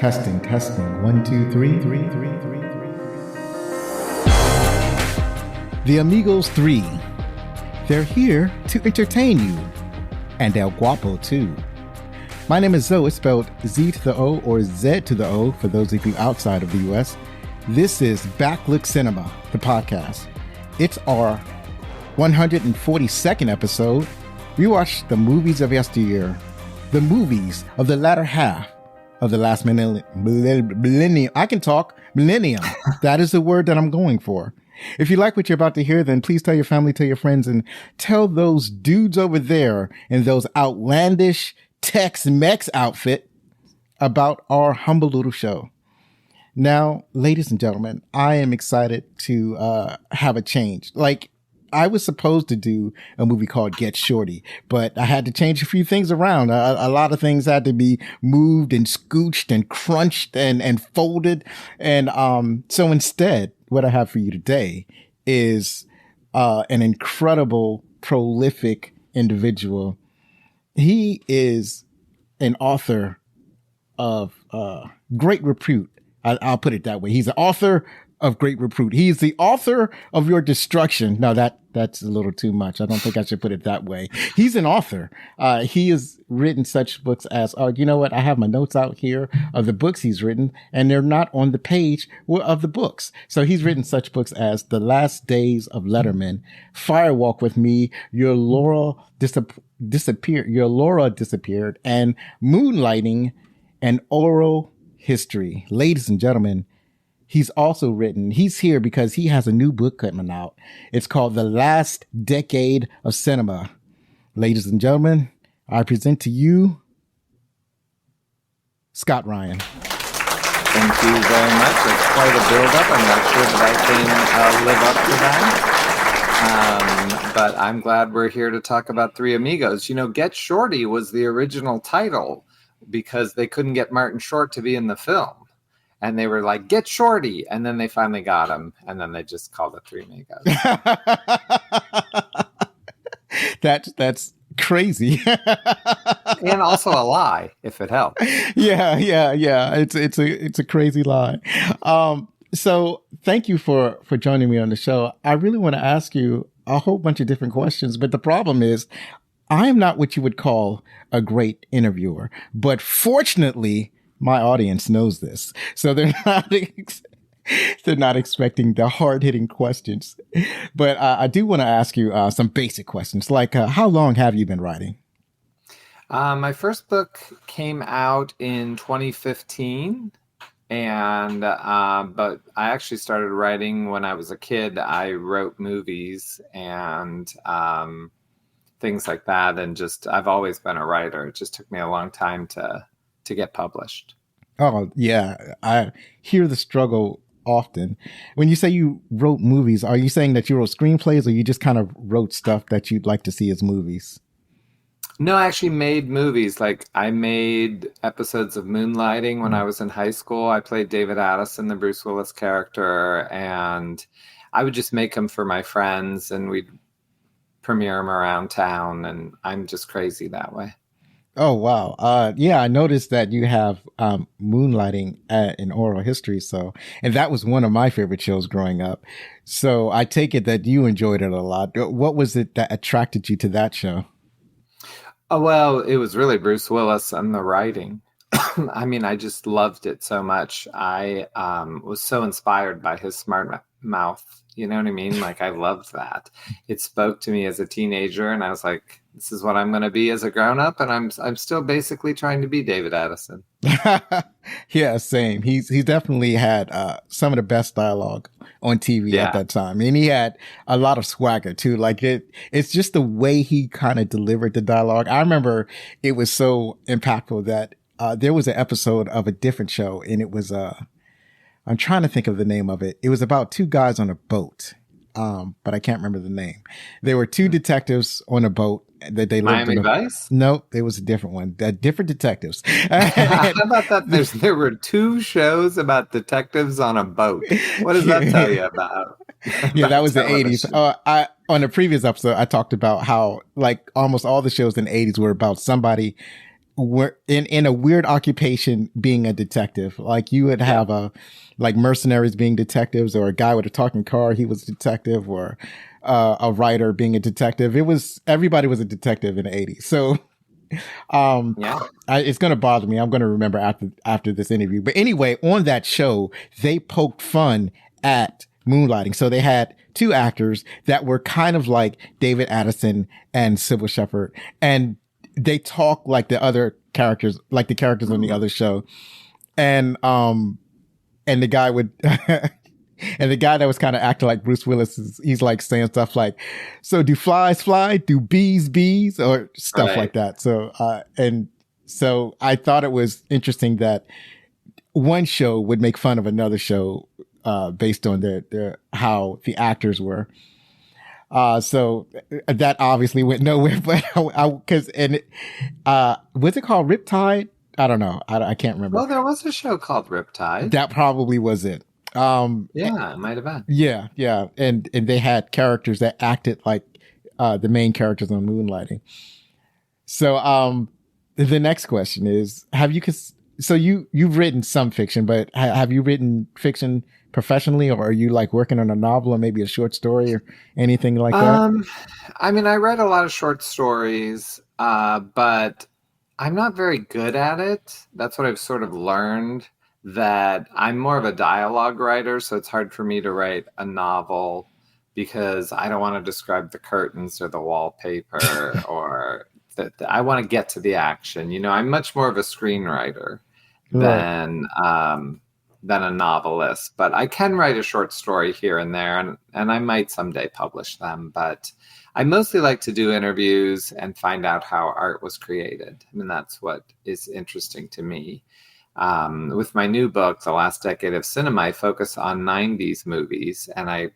Testing, testing. 1, 2, 3. The Amigos 3. They're here to entertain you. And El Guapo, too. My name is Zoe, spelled Z to the O or Z to the O for those of you outside of the U.S. This is Backlook Cinema, the podcast. It's our 142nd episode. We watch the movies of yesteryear, the movies of the latter half of the last millennium. I can talk. Millennium. That is the word that I'm going for. If you like what you're about to hear, then please tell your family, tell your friends, and tell those dudes over there in those outlandish Tex-Mex outfit about our humble little show. Now, ladies and gentlemen, I am excited to have a change. Like, I was supposed to do a movie called Get Shorty, but I had to change a few things around. A lot of things had to be moved and scooched and crunched and folded. And so instead, what I have for you today is an incredible, prolific individual. He is an author of great repute. I'll put it that way. He's an author of great repute. He's the author of Your Destruction. Now that's a little too much. I don't think I should put it that way. He's an author. He has written such books as, you know what? I have my notes out here of the books he's written, and they're not on the page of the books. So he's written such books as The Last Days of Letterman, Firewalk with Me, Your Laura Disappeared, and Moonlighting, and Oral History. Ladies and gentlemen, he's here because he has a new book coming out. It's called The Last Decade of Cinema. Ladies and gentlemen, I present to you Scott Ryan. Thank you very much. It's quite a build-up. I'm not sure that I can live up to that. But I'm glad we're here to talk about Three Amigos. You know, Get Shorty was the original title because they couldn't get Martin Short to be in the film. And they were like, Get Shorty. And then they finally got him. And then they just called it Three Amigos. That's crazy. And also a lie, if it helps. Yeah. It's a crazy lie. So thank you for joining me on the show. I really want to ask you a whole bunch of different questions. But the problem is, I am not what you would call a great interviewer. But fortunately, my audience knows this, so they're not expecting the hard-hitting questions. But I do want to ask you some basic questions, like how long have you been writing? My first book came out in 2015, and but I actually started writing when I was a kid. I wrote movies and things like that, and I've always been a writer. It just took me a long time to get published. Oh, yeah. I hear the struggle often. When you say you wrote movies, are you saying that you wrote screenplays, or you just kind of wrote stuff that you'd like to see as movies? No, I actually made movies. Like, I made episodes of Moonlighting when I was in high school. I played David Addison, the Bruce Willis character, and I would just make them for my friends, and we'd premiere them around town, and I'm just crazy that way. Oh, wow. Yeah, I noticed that you have Moonlighting in Oral History. And that was one of my favorite shows growing up. So I take it that you enjoyed it a lot. What was it that attracted you to that show? Oh, well, it was really Bruce Willis and the writing. I mean, I just loved it so much. I was so inspired by his smart mouth. You know what I mean? Like, I loved that. It spoke to me as a teenager, and I was like, this is what I'm going to be as a grown-up, and I'm still basically trying to be David Addison. Yeah, same. He's definitely had some of the best dialogue on TV at that time. And he had a lot of swagger, too. Like, it's just the way he kind of delivered the dialogue. I remember it was so impactful that there was an episode of a different show, and it was I'm trying to think of the name of it. It was about two guys on a boat, but I can't remember the name. There were two detectives on a boat that they lived Miami Vice? No, it was a different one. Different detectives. How about that? There were two shows about detectives on a boat. What does that tell you about? Yeah, that was television? The 80s. On a previous episode, I talked about how like almost all the shows in the 80s were about somebody were in a weird occupation being a detective. Like you would have like mercenaries being detectives, or a guy with a talking car, he was a detective, or a writer being a detective. Everybody was a detective in the 80s. So it's going to bother me. I'm going to remember after this interview. But anyway, on that show, they poked fun at moonlighting. So they had two actors that were kind of like David Addison and Sybil Shepherd, and they talk like the other characters, like the characters on the other show. And the guy would, and the guy that was kind of acting like Bruce Willis, he's like saying stuff like, so do flies fly? Do bees bees? Or stuff like that. So, and so I thought it was interesting that one show would make fun of another show, based on their how the actors were. So that obviously went nowhere, but was it called Riptide? I don't know. I can't remember. Well, there was a show called Riptide. That probably was it. It might have been. Yeah. And they had characters that acted like, the main characters on Moonlighting. So, the next question is, you've written some fiction, but have you written fiction professionally, or are you like working on a novel or maybe a short story or anything like that? I mean, I read a lot of short stories, but I'm not very good at it. That's what I've sort of learned, that I'm more of a dialogue writer. So it's hard for me to write a novel because I don't want to describe the curtains or the wallpaper or that. I want to get to the action. You know, I'm much more of a screenwriter than a novelist, but I can write a short story here and there, and I might someday publish them. But I mostly like to do interviews and find out how art was created. I mean, that's what is interesting to me. With my new book, The Last Decade of Cinema, I focus on 90s movies, and I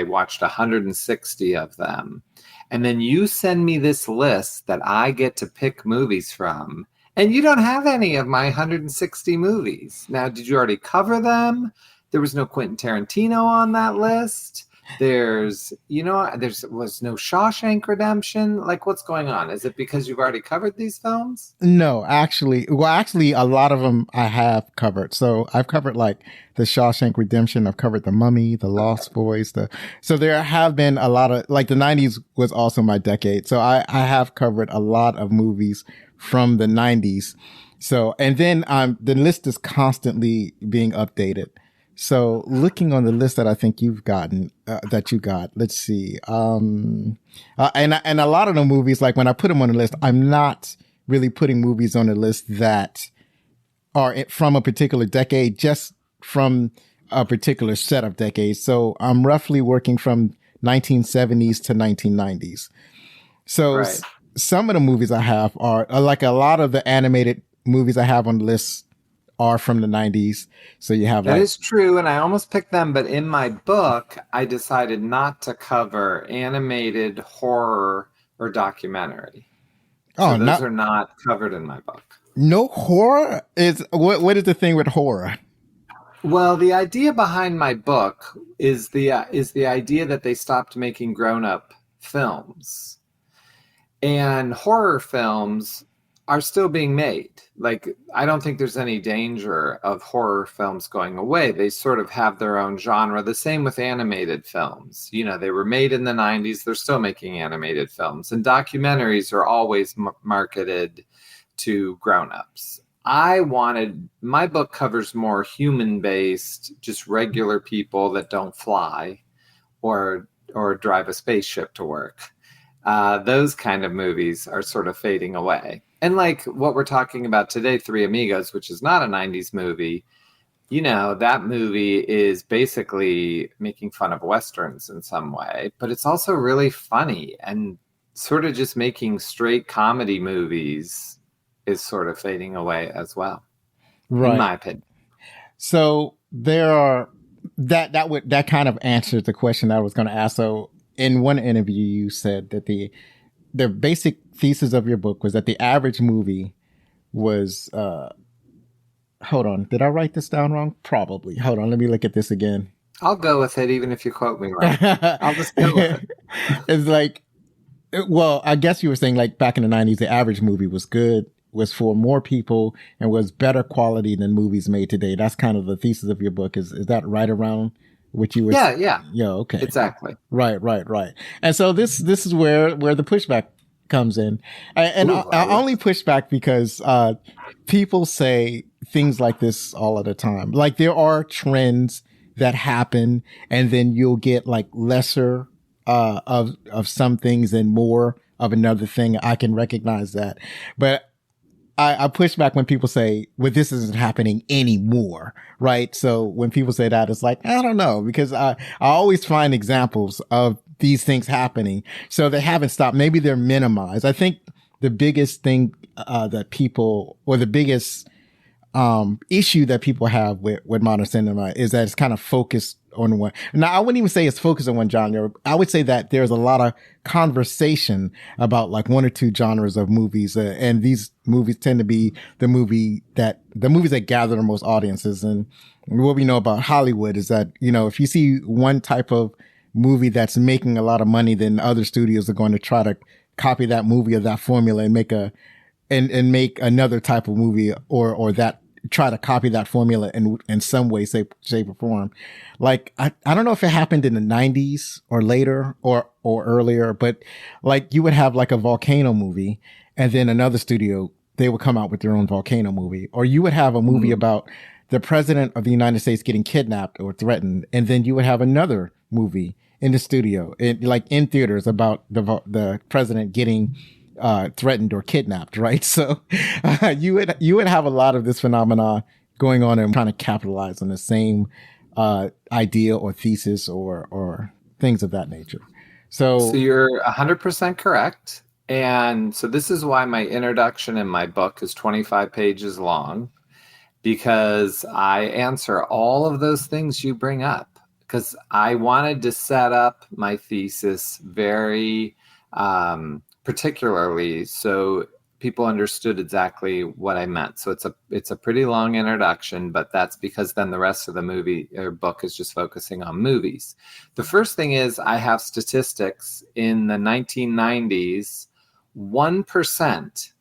watched 160 of them. And then you send me this list that I get to pick movies from. And you don't have any of my 160 movies. Now, did you already cover them? There was no Quentin Tarantino on that list. There was no Shawshank Redemption. Like, what's going on? Is it because you've already covered these films? No, actually, a lot of them I have covered. So I've covered like the Shawshank Redemption. I've covered The Mummy, The Lost Boys. So there have been a lot of, like, the 90s was also my decade. So I have covered a lot of movies from the 90s. So, and then the list is constantly being updated. So looking on the list that I think you've gotten, let's see. And a lot of the movies, like when I put them on the list, I'm not really putting movies on the list that are from a particular decade, just from a particular set of decades. So I'm roughly working from 1970s to 1990s. So some of the movies I have are like a lot of the animated movies I have on the list are from the 90s. So you have that is true, and I almost picked them, but in my book I decided not to cover animated, horror, or documentary. So those are not covered in my book. No horror? What is the thing with horror? Well, the idea behind my book is the idea that they stopped making grown-up films. And horror films are still being made. Like, I don't think there's any danger of horror films going away. They sort of have their own genre. The same with animated films. You know, they were made in the 90s. They're still making animated films. And documentaries are always marketed to grown-ups. My book covers more human-based, just regular people that don't fly or drive a spaceship to work. Those kind of movies are sort of fading away. And like what we're talking about today, Three Amigos, which is not a 90s movie, you know, that movie is basically making fun of Westerns in some way, but it's also really funny, and sort of just making straight comedy movies is sort of fading away as well, in my opinion. So there are, that kind of answers the question that I was going to ask. So in one interview, you said that the basic thesis of your book was that the average movie was, hold on, did I write this down wrong? Probably. Hold on, let me look at this again. I'll go with it, even if you quote me wrong. I'll just go with it. It's like, well, I guess you were saying like back in the 90s, the average movie was good. was for more people and was better quality than movies made today. That's kind of the thesis of your book. Is that right around what you were? Yeah. Yeah. Okay. Exactly. Right. And so this is where the pushback comes in, and I only push back because people say things like this all of the time. Like there are trends that happen, and then you'll get like lesser of some things and more of another thing. I can recognize that, but I push back when people say, well, this isn't happening anymore, right? So when people say that, it's like, I don't know, because I always find examples of these things happening. So they haven't stopped. Maybe they're minimized. I think the biggest thing that people, or the biggest issue that people have with modern cinema is that it's kind of focused on one. Now, I wouldn't even say it's focused on one genre. I would say that there's a lot of conversation about like one or two genres of movies. And these movies tend to be the movies that gather the most audiences. And what we know about Hollywood is that, you know, if you see one type of movie that's making a lot of money, then other studios are going to try to copy that movie or that formula and make make another type of movie or that try to copy that formula in some way, shape or form. Like, I don't know if it happened in the 90s or later or earlier, but like you would have like a volcano movie and then another studio, they would come out with their own volcano movie. Or you would have a movie about the president of the United States getting kidnapped or threatened. And then you would have another movie in the studio, like in theaters about the president getting threatened or kidnapped, right? So you would have a lot of this phenomena going on and trying to capitalize on the same idea or thesis or things of that nature. So you're 100% correct. And so this is why my introduction in my book is 25 pages long, because I answer all of those things you bring up, because I wanted to set up my thesis very particularly so people understood exactly what I meant. So it's a pretty long introduction, but that's because then the rest of the movie or book is just focusing on movies. The first thing is I have statistics. In the 1990s, 1%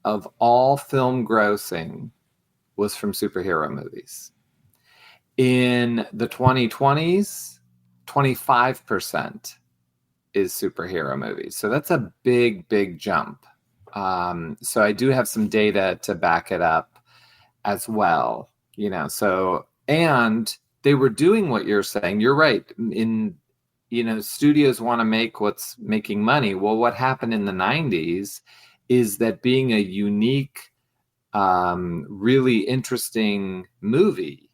of all film grossing was from superhero movies. In the 2020s, 25% is superhero movies. So that's a big, big jump. So I do have some data to back it up as well, you know, so, and they were doing what you're saying. You're right. Studios want to make what's making money. Well, what happened in the 90s is that being a unique, really interesting movie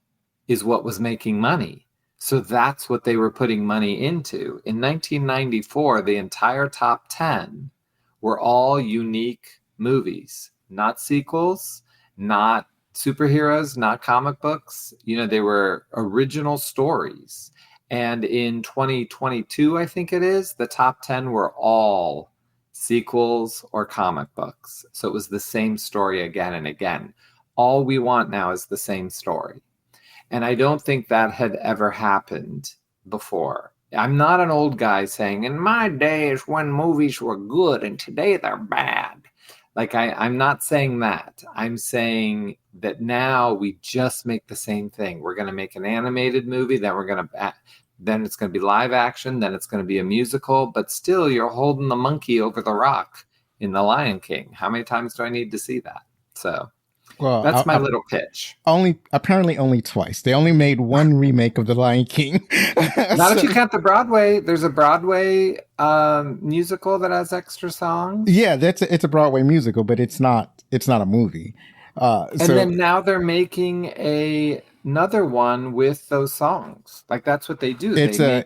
is what was making money. So that's what they were putting money into. In 1994, the entire top 10 were all unique movies, not sequels, not superheroes, not comic books. You know, they were original stories. And in 2022, I think it is, the top 10 were all sequels or comic books. So it was the same story again and again. All we want now is the same story. And I don't think that had ever happened before. I'm not an old guy saying, in my days when movies were good and today they're bad. Like, I'm not saying that. I'm saying that now we just make the same thing. We're going to make an animated movie, then it's going to be live action, then it's going to be a musical, but still you're holding the monkey over the rock in The Lion King. How many times do I need to see that? So... well, that's my little pitch. Apparently only twice. They only made one remake of The Lion King. Not if you count the Broadway. There's a Broadway musical that has extra songs. Yeah, it's a Broadway musical, but it's not a movie. And then now they're making another one with those songs. Like, that's what they do. It's a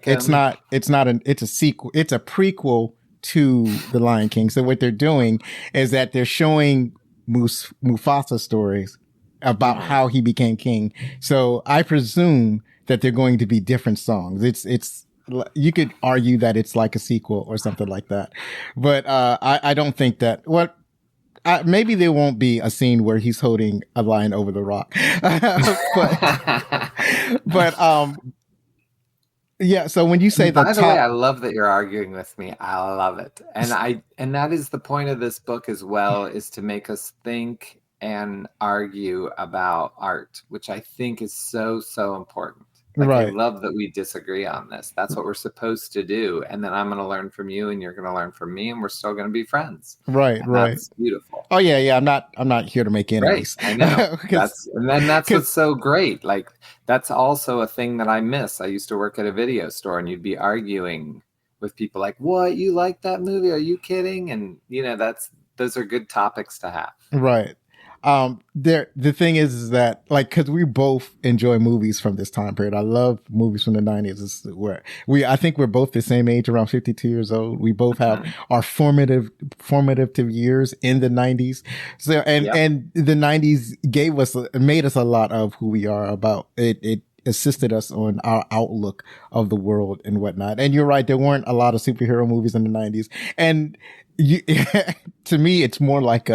sequel. It's a prequel to The Lion King. So what they're doing is that they're showing Mufasa stories about how he became king. So I presume that they're going to be different songs. It's you could argue that it's like a sequel or something like that, but I don't think that. Maybe there won't be a scene where he's holding a lion over the rock, but Yeah. So when you say And the by the way, I top, love that you're arguing with me. I love it. And that is the point of this book as well, is to make us think and argue about art, which I think is so, so important. Like, I right, love that we disagree on this. That's what we're supposed to do. And then I'm going to learn from you and you're going to learn from me and we're still going to be friends. right, And right. that's beautiful. Oh yeah, yeah. I'm not here to make Right. enemies I know. because That's because what's so great. Like, that's also a thing that I miss. I used to work at a video store and you'd be arguing with people like, "What? You like that movie? Are you kidding?" And those are good topics to have. right. The thing is that like, cause we both enjoy movies from this time period. I love movies from the 90s. This is where I think we're both the same age, around 52 years old. We both have Mhm. our formative years in the 90s. So, Yep. and the 90s made us a lot of who we are about it. It assisted us on our outlook of the world and whatnot. And you're right. There weren't a lot of superhero movies in the 90s. And you, to me, it's more like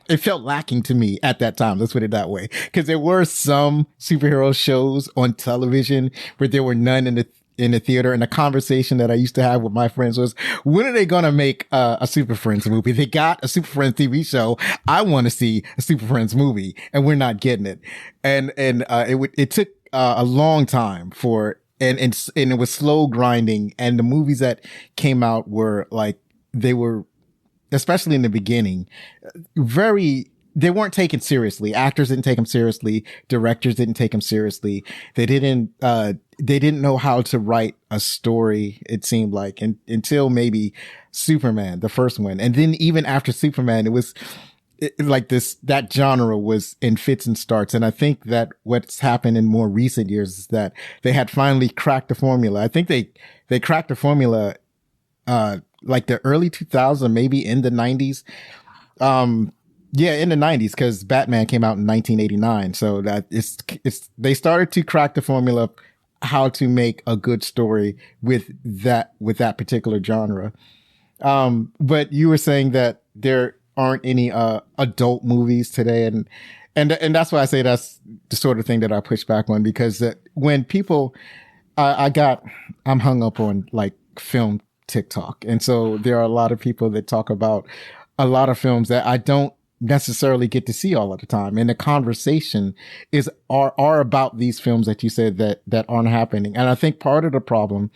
it felt lacking to me at that time. Let's put it that way. Cause there were some superhero shows on television, but there were none in the theater. And the conversation that I used to have with my friends was, when are they going to make a Super Friends movie? They got a Super Friends TV show. I want to see a Super Friends movie and we're not getting it. It took a long time and it was slow grinding. And the movies that came out were like, they were, especially in the beginning, they weren't taken seriously. Actors didn't take them seriously. Directors didn't take them seriously. They didn't know how to write a story, it seemed like, until maybe Superman, the first one. And then even after Superman, that genre was in fits and starts. And I think that what's happened in more recent years is that they had finally cracked the formula. I think they cracked the formula, like the early 2000s, maybe in the 90s. Yeah, in the 90s, because Batman came out in 1989. So that they started to crack the formula of how to make a good story with that particular genre. But you were saying that there aren't any adult movies today, and that's why I say that's the sort of thing that I push back on, because when people, I'm hung up on like film TikTok. And so there are a lot of people that talk about a lot of films that I don't necessarily get to see all of the time. And the conversation are about these films that you said that aren't happening. And I think part of the problem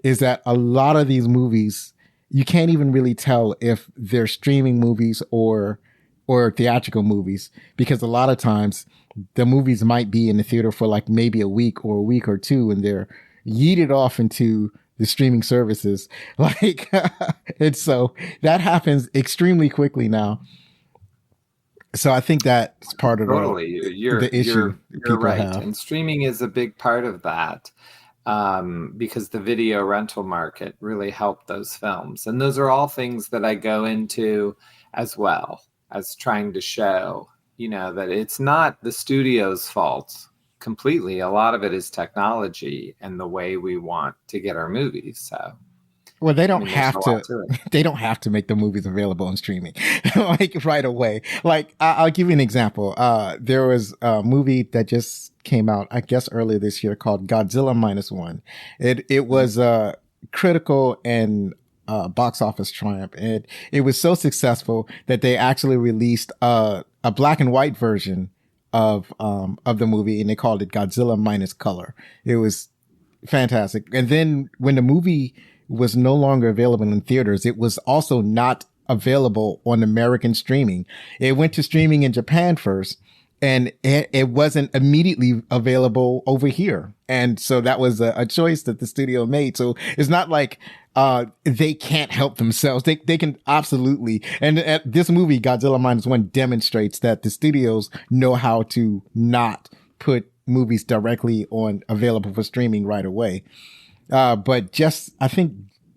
is that a lot of these movies, you can't even really tell if they're streaming movies or theatrical movies, because a lot of times the movies might be in the theater for like maybe a week or two, and they're yeeted off into the streaming services. Like, and so that happens extremely quickly now. So I think that's part of Totally. the issue You're people right. have. And streaming is a big part of that, because the video rental market really helped those films. And those are all things that I go into as well as trying to show, that it's not the studio's fault completely. A lot of it is technology and the way we want to get our movies. So, Well, they I don't mean, there's a have lot to. to it. They don't have to make the movies available on streaming, like right away. Like I'll give you an example. There was a movie that just came out, I guess, earlier this year called Godzilla -1. It was critical and box office triumph, and it was so successful that they actually released a black and white version of the movie, and they called it Godzilla -Color. It was fantastic. And then when the movie was no longer available in theaters, it was also not available on American streaming. It went to streaming in Japan first, and it wasn't immediately available over here. And so that was a choice that the studio made. So it's not like they can't help themselves. They can absolutely. And this movie, Godzilla -1, demonstrates that the studios know how to not put movies directly on available for streaming right away. But I think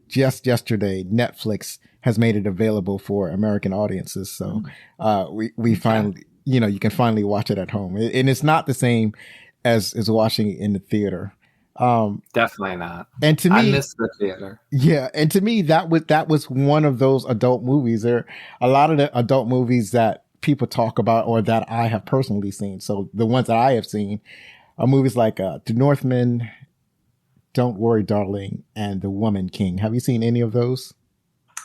just yesterday, Netflix has made it available for American audiences. So, we finally, you can finally watch it at home, and it's not the same as watching it in the theater. Definitely not. And to I me, miss the theater. yeah, and to me, that was one of those adult movies. There are a lot of the adult movies that people talk about or that I have personally seen. So the ones that I have seen are movies like The Northman, Don't Worry, Darling, and The Woman King. Have you seen any of those?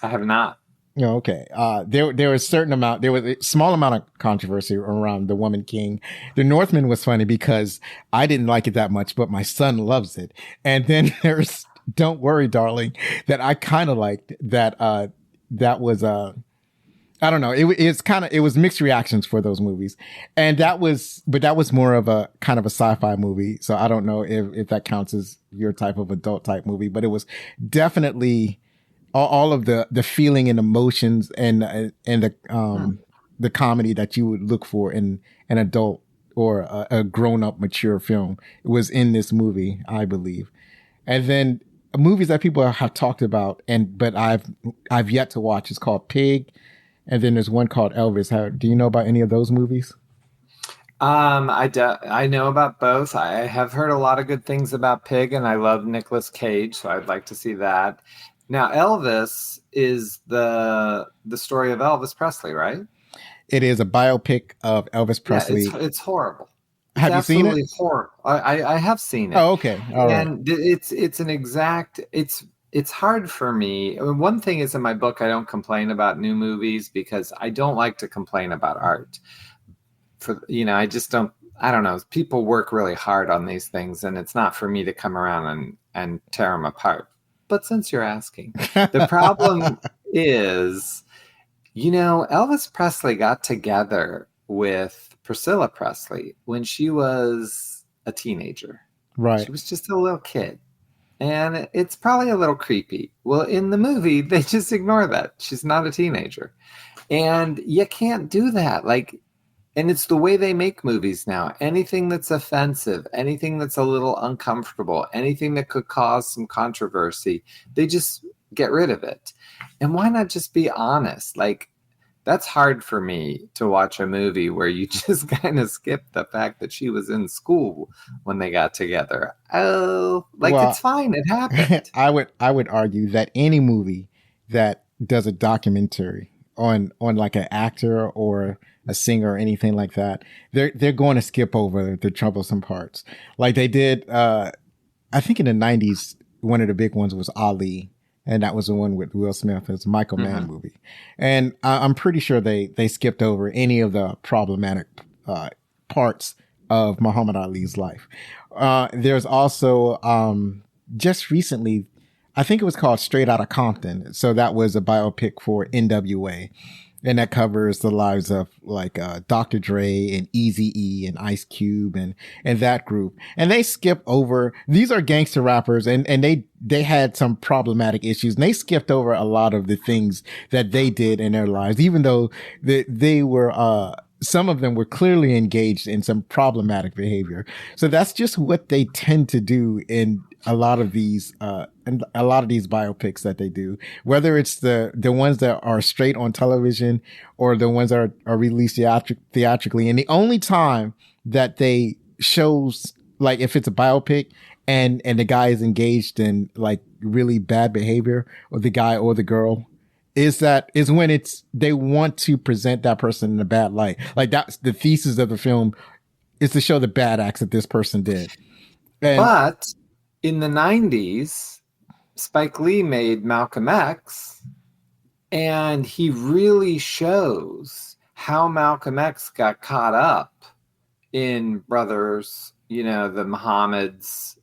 I have not. Oh, okay. There was a small amount of controversy around The Woman King. The Northman was funny because I didn't like it that much, but my son loves it. And then there's Don't Worry, Darling, that I kind of liked. That was I don't know. It was mixed reactions for those movies, and that was more of a kind of a sci-fi movie. So I don't know if that counts as your type of adult type movie, but it was definitely all of the feeling and emotions and the comedy that you would look for in an adult or a grown up mature film was in this movie, I believe. And then movies that people have talked about but I've yet to watch is called Pig. And then there's one called Elvis. Do you know about any of those movies? I know about both. I have heard a lot of good things about Pig, and I love Nicolas Cage, so I'd like to see that. Now, Elvis is the story of Elvis Presley, right? It is a biopic of Elvis Presley. Yeah, it's horrible. Have you seen it? Horrible. I have seen it. Oh, okay. All right. And it's hard for me. I mean, one thing is in my book, I don't complain about new movies because I don't like to complain about art. I just don't. I don't know. People work really hard on these things, and it's not for me to come around and tear them apart. But since you're asking, the problem is, Elvis Presley got together with Priscilla Presley when she was a teenager. Right. She was just a little kid. And it's probably a little creepy. Well, in the movie, they just ignore that. She's not a teenager. And you can't do that. And it's the way they make movies now. Anything that's offensive, anything that's a little uncomfortable, anything that could cause some controversy, they just get rid of it. And why not just be honest? That's hard for me to watch a movie where you just kind of skip the fact that she was in school when they got together. It's fine. It happened. I would argue that any movie that does a documentary on like an actor or a singer or anything like that, they're going to skip over the troublesome parts. Like they did, I think in the 90s, one of the big ones was Ali. And that was the one with Will Smith. It's a Michael Mann movie. And I'm pretty sure they skipped over any of the problematic parts of Muhammad Ali's life. There's also just recently, I think it was called Straight Outta Compton. So that was a biopic for NWA. And that covers the lives of Dr. Dre and Eazy-E and Ice Cube and that group. And they skip over, these are gangster rappers and they had some problematic issues and they skipped over a lot of the things that they did in their lives, even though they were, some of them were clearly engaged in some problematic behavior. So that's just what they tend to do in a lot of these biopics that they do, whether it's the ones that are straight on television or the ones that are released theatrically. And the only time that they shows, if it's a biopic and the guy is engaged in really bad behavior, or the guy or the girl, is when they want to present that person in a bad light. That's the thesis of the film, is to show the bad acts that this person did. But in the 90s, Spike Lee made Malcolm X, and he really shows how Malcolm X got caught up in brothers, the Muhammad's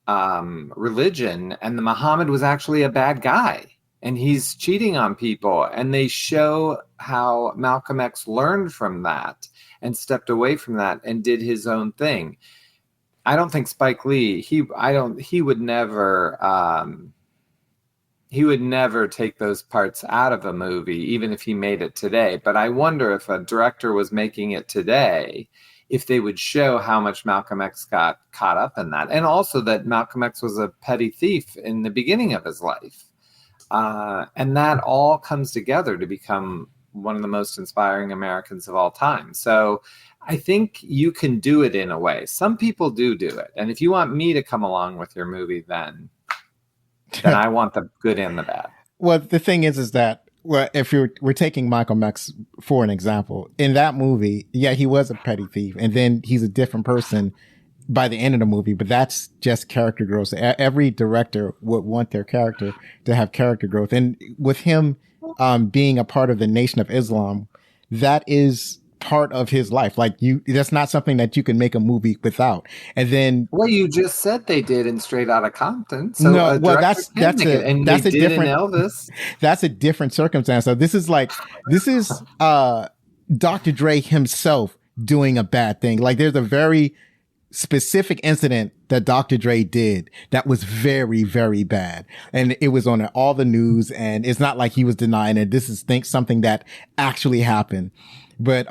religion, and the Muhammad was actually a bad guy. And he's cheating on people. And they show how Malcolm X learned from that and stepped away from that and did his own thing. I don't think Spike Lee, he would never take those parts out of a movie, even if he made it today. But I wonder if a director was making it today, if they would show how much Malcolm X got caught up in that. And also that Malcolm X was a petty thief in the beginning of his life. And that all comes together to become one of the most inspiring Americans of all time. So I think you can do it in a way. Some people do it. And if you want me to come along with your movie, then I want the good and the bad. Well, the thing is that, if we're taking Michael X for an example, in that movie, yeah, he was a petty thief. And then he's a different person by the end of the movie, but that's just character growth. Every director would want their character to have character growth. And with him being a part of the Nation of Islam, that is part of his life. Like that's not something that you can make a movie without. And then, well, you just said they did in Straight Outta Compton. So no, well, that's a different Elvis. That's a different circumstance. So this is Dr. Dre himself doing a bad thing. Like there's a very specific incident that Dr. Dre did that was very, very bad. And it was on all the news, and it's not like he was denying it. This is something that actually happened. But,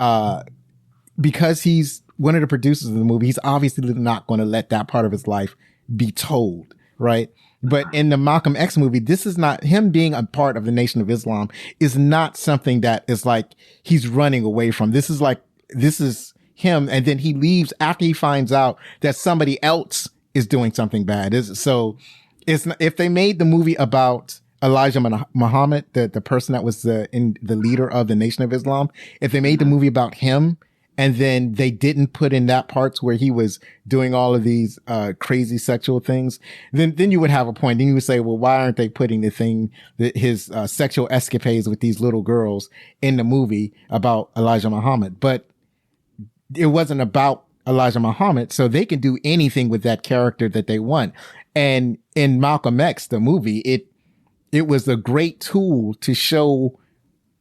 because he's one of the producers of the movie, he's obviously not going to let that part of his life be told. Right. But in the Malcolm X movie, this is not him being a part of the Nation of Islam is not something that is like he's running away from. This is him. And then he leaves after he finds out that somebody else is doing something bad. If they made the movie about Elijah Muhammad, the person that was the leader of the Nation of Islam, if they made the movie about him, and then they didn't put in that parts where he was doing all of these crazy sexual things, then you would have a point. Then you would say, well, why aren't they putting his sexual escapades with these little girls in the movie about Elijah Muhammad? But it wasn't about Elijah Muhammad, so they can do anything with that character that they want. And in Malcolm X, the movie, it was a great tool to show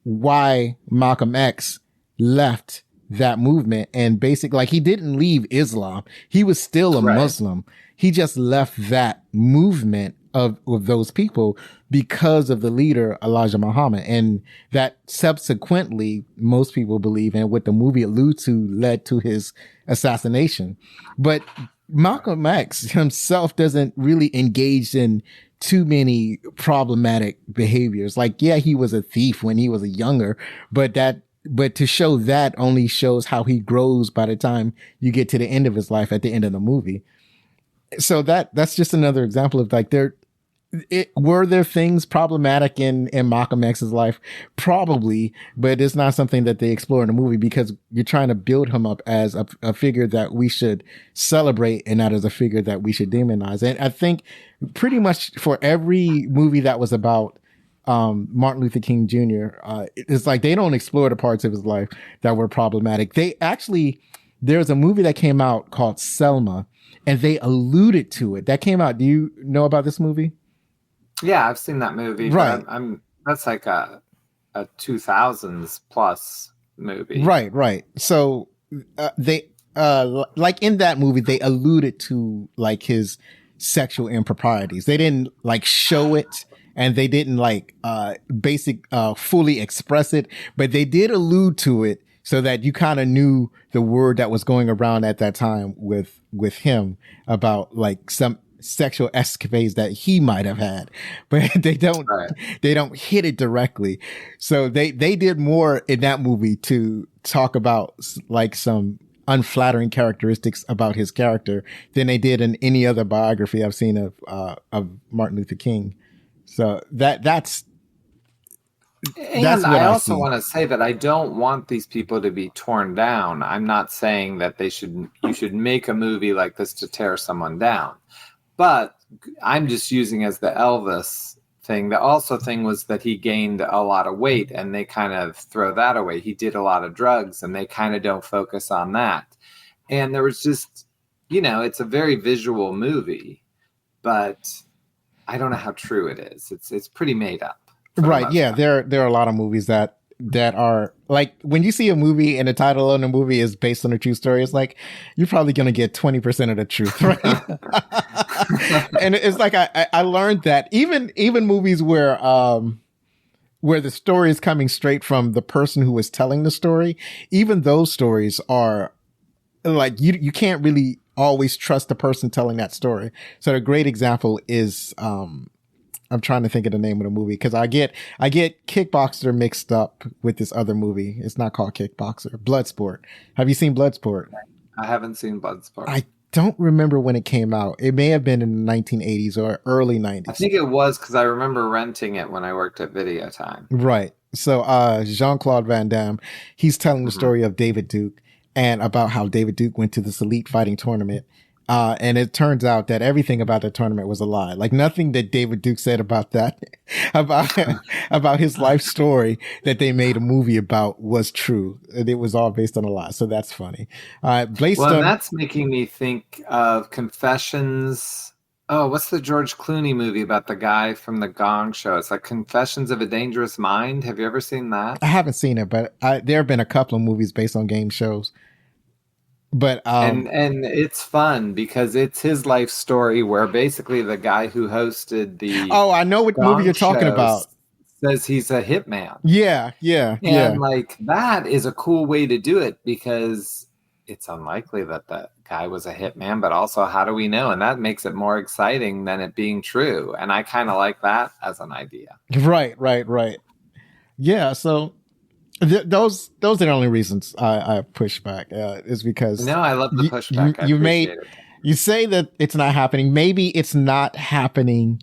why Malcolm X left that movement. And basically, like, he didn't leave Islam. He was still a Muslim. He just left that movement of those people because of the leader, Elijah Muhammad. And that subsequently, most people believe, and what the movie alludes to, led to his assassination. But Malcolm X himself doesn't really engage in too many problematic behaviors. Like, yeah, he was a thief when he was younger, but to show that only shows how he grows by the time you get to the end of his life at the end of the movie. So that's just another example of like were there things problematic in Malcolm X's life? Probably, but it's not something that they explore in the movie because you're trying to build him up as a figure that we should celebrate and not as a figure that we should demonize. And I think pretty much for every movie that was about Martin Luther King Jr., it's like they don't explore the parts of his life that were problematic. There's a movie that came out called Selma, and they alluded to it. That came out. Do you know about this movie? Yeah, I've seen that movie. Right. That's like a 2000s plus movie. Right. So they like in that movie, they alluded to like his sexual improprieties. They didn't like show it, and they didn't like fully express it, but they did allude to it so that you kind of knew the word that was going around at that time with him about like some sexual escapades that he might have had, but they don't hit it directly. So they did more in that movie to talk about like some unflattering characteristics about his character than they did in any other biography I've seen of Martin Luther King. So that's what I also want to say that I don't want these people to be torn down. I'm not saying that you should make a movie like this to tear someone down. But I'm just using as the Elvis thing. The also thing was that he gained a lot of weight, and they kind of throw that away. He did a lot of drugs, and they kind of don't focus on that. And there was just, it's a very visual movie, but I don't know how true it is. It's pretty made up. Right. Yeah. There are a lot of movies that are like, when you see a movie and the title of the movie is based on a true story, it's like, you're probably going to get 20% of the truth. Right. And it's like, I learned that even movies where the story is coming straight from the person who is telling the story, even those stories are like, you can't really always trust the person telling that story. So a great example is, I'm trying to think of the name of the movie because I get Kickboxer mixed up with this other movie. It's not called Kickboxer. Bloodsport. Have you seen Bloodsport? I haven't seen Bloodsport. I don't remember when it came out. It may have been in the 1980s or early 90s. I think it was because I remember renting it when I worked at Videotime. Right. So Jean-Claude Van Damme, he's telling the story of David Duke and about how David Duke went to this elite fighting tournament And it turns out that everything about the tournament was a lie. Like nothing that David Duke said about that, about, about his life story that they made a movie about was true. It was all based on a lie. So that's funny. Well, and that's making me think of Confessions. Oh, what's the George Clooney movie about the guy from the Gong Show? It's like Confessions of a Dangerous Mind. Have you ever seen that? I haven't seen it, but there have been a couple of movies based on game shows. But and it's fun because it's his life story where basically the guy who hosted the I know what movie you're talking about. Says he's a hitman. Yeah. And like that is a cool way to do it because it's unlikely that that guy was a hitman, but also how do we know? And that makes it more exciting than it being true. And I kind of like that as an idea. Right. Yeah. So those are the only reasons I push back is because no, I love the pushback. You say that it's not happening. Maybe it's not happening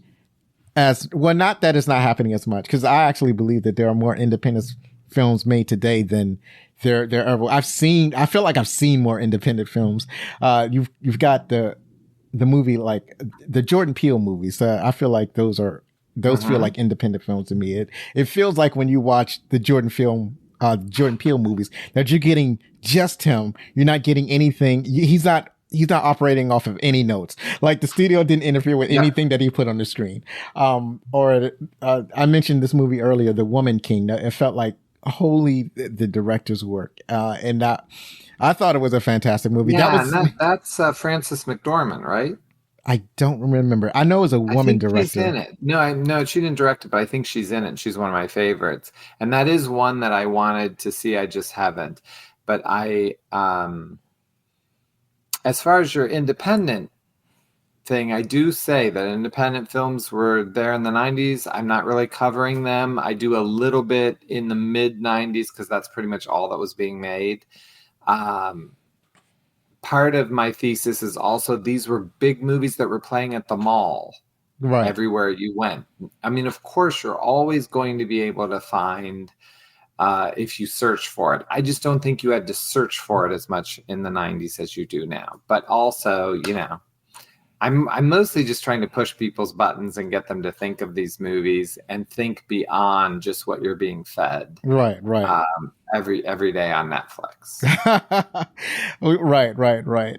as well. Not that it's not happening as much, because I actually believe that there are more independent films made today than there ever. I feel like I've seen more independent films. You've got the movie like the Jordan Peele movies. I feel like those feel like independent films to me. It feels like when you watch the Jordan Peele movies that you're getting just him. You're not getting anything. He's not operating off of any notes. Like the studio didn't interfere with anything that he put on the screen. I mentioned this movie earlier, The Woman King. It felt like wholly the director's work. And I thought it was a fantastic movie. Yeah, that's Frances McDormand, right? I don't remember. I know it was a woman director. She's in it. No, she didn't direct it, but I think she's in it. She's one of my favorites. And that is one that I wanted to see. I just haven't. But as far as your independent thing, I do say that independent films were there in the 90s. I'm not really covering them. I do a little bit in the mid 90s because that's pretty much all that was being made. Part of my thesis is also these were big movies that were playing at the mall, right? Everywhere you went. I mean, of course, you're always going to be able to find if you search for it. I just don't think you had to search for it as much in the 90s as you do now. But also, I'm mostly just trying to push people's buttons and get them to think of these movies and think beyond just what you're being fed. Right. Every day on Netflix. Right.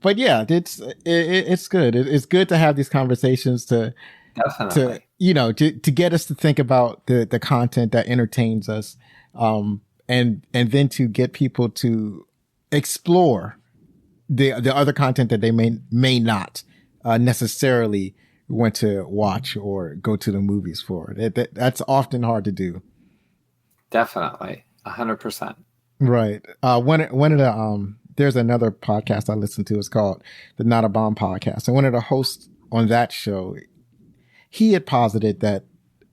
But yeah, it's good. It's good to have these conversations to get us to think about the content that entertains us, and then to get people to explore the other content that they may not necessarily want to watch or go to the movies for. That's often hard to do. Definitely, 100%. Right. One of the there's another podcast I listen to. It's called the Not a Bomb Podcast, and one of the hosts on that show, he had posited that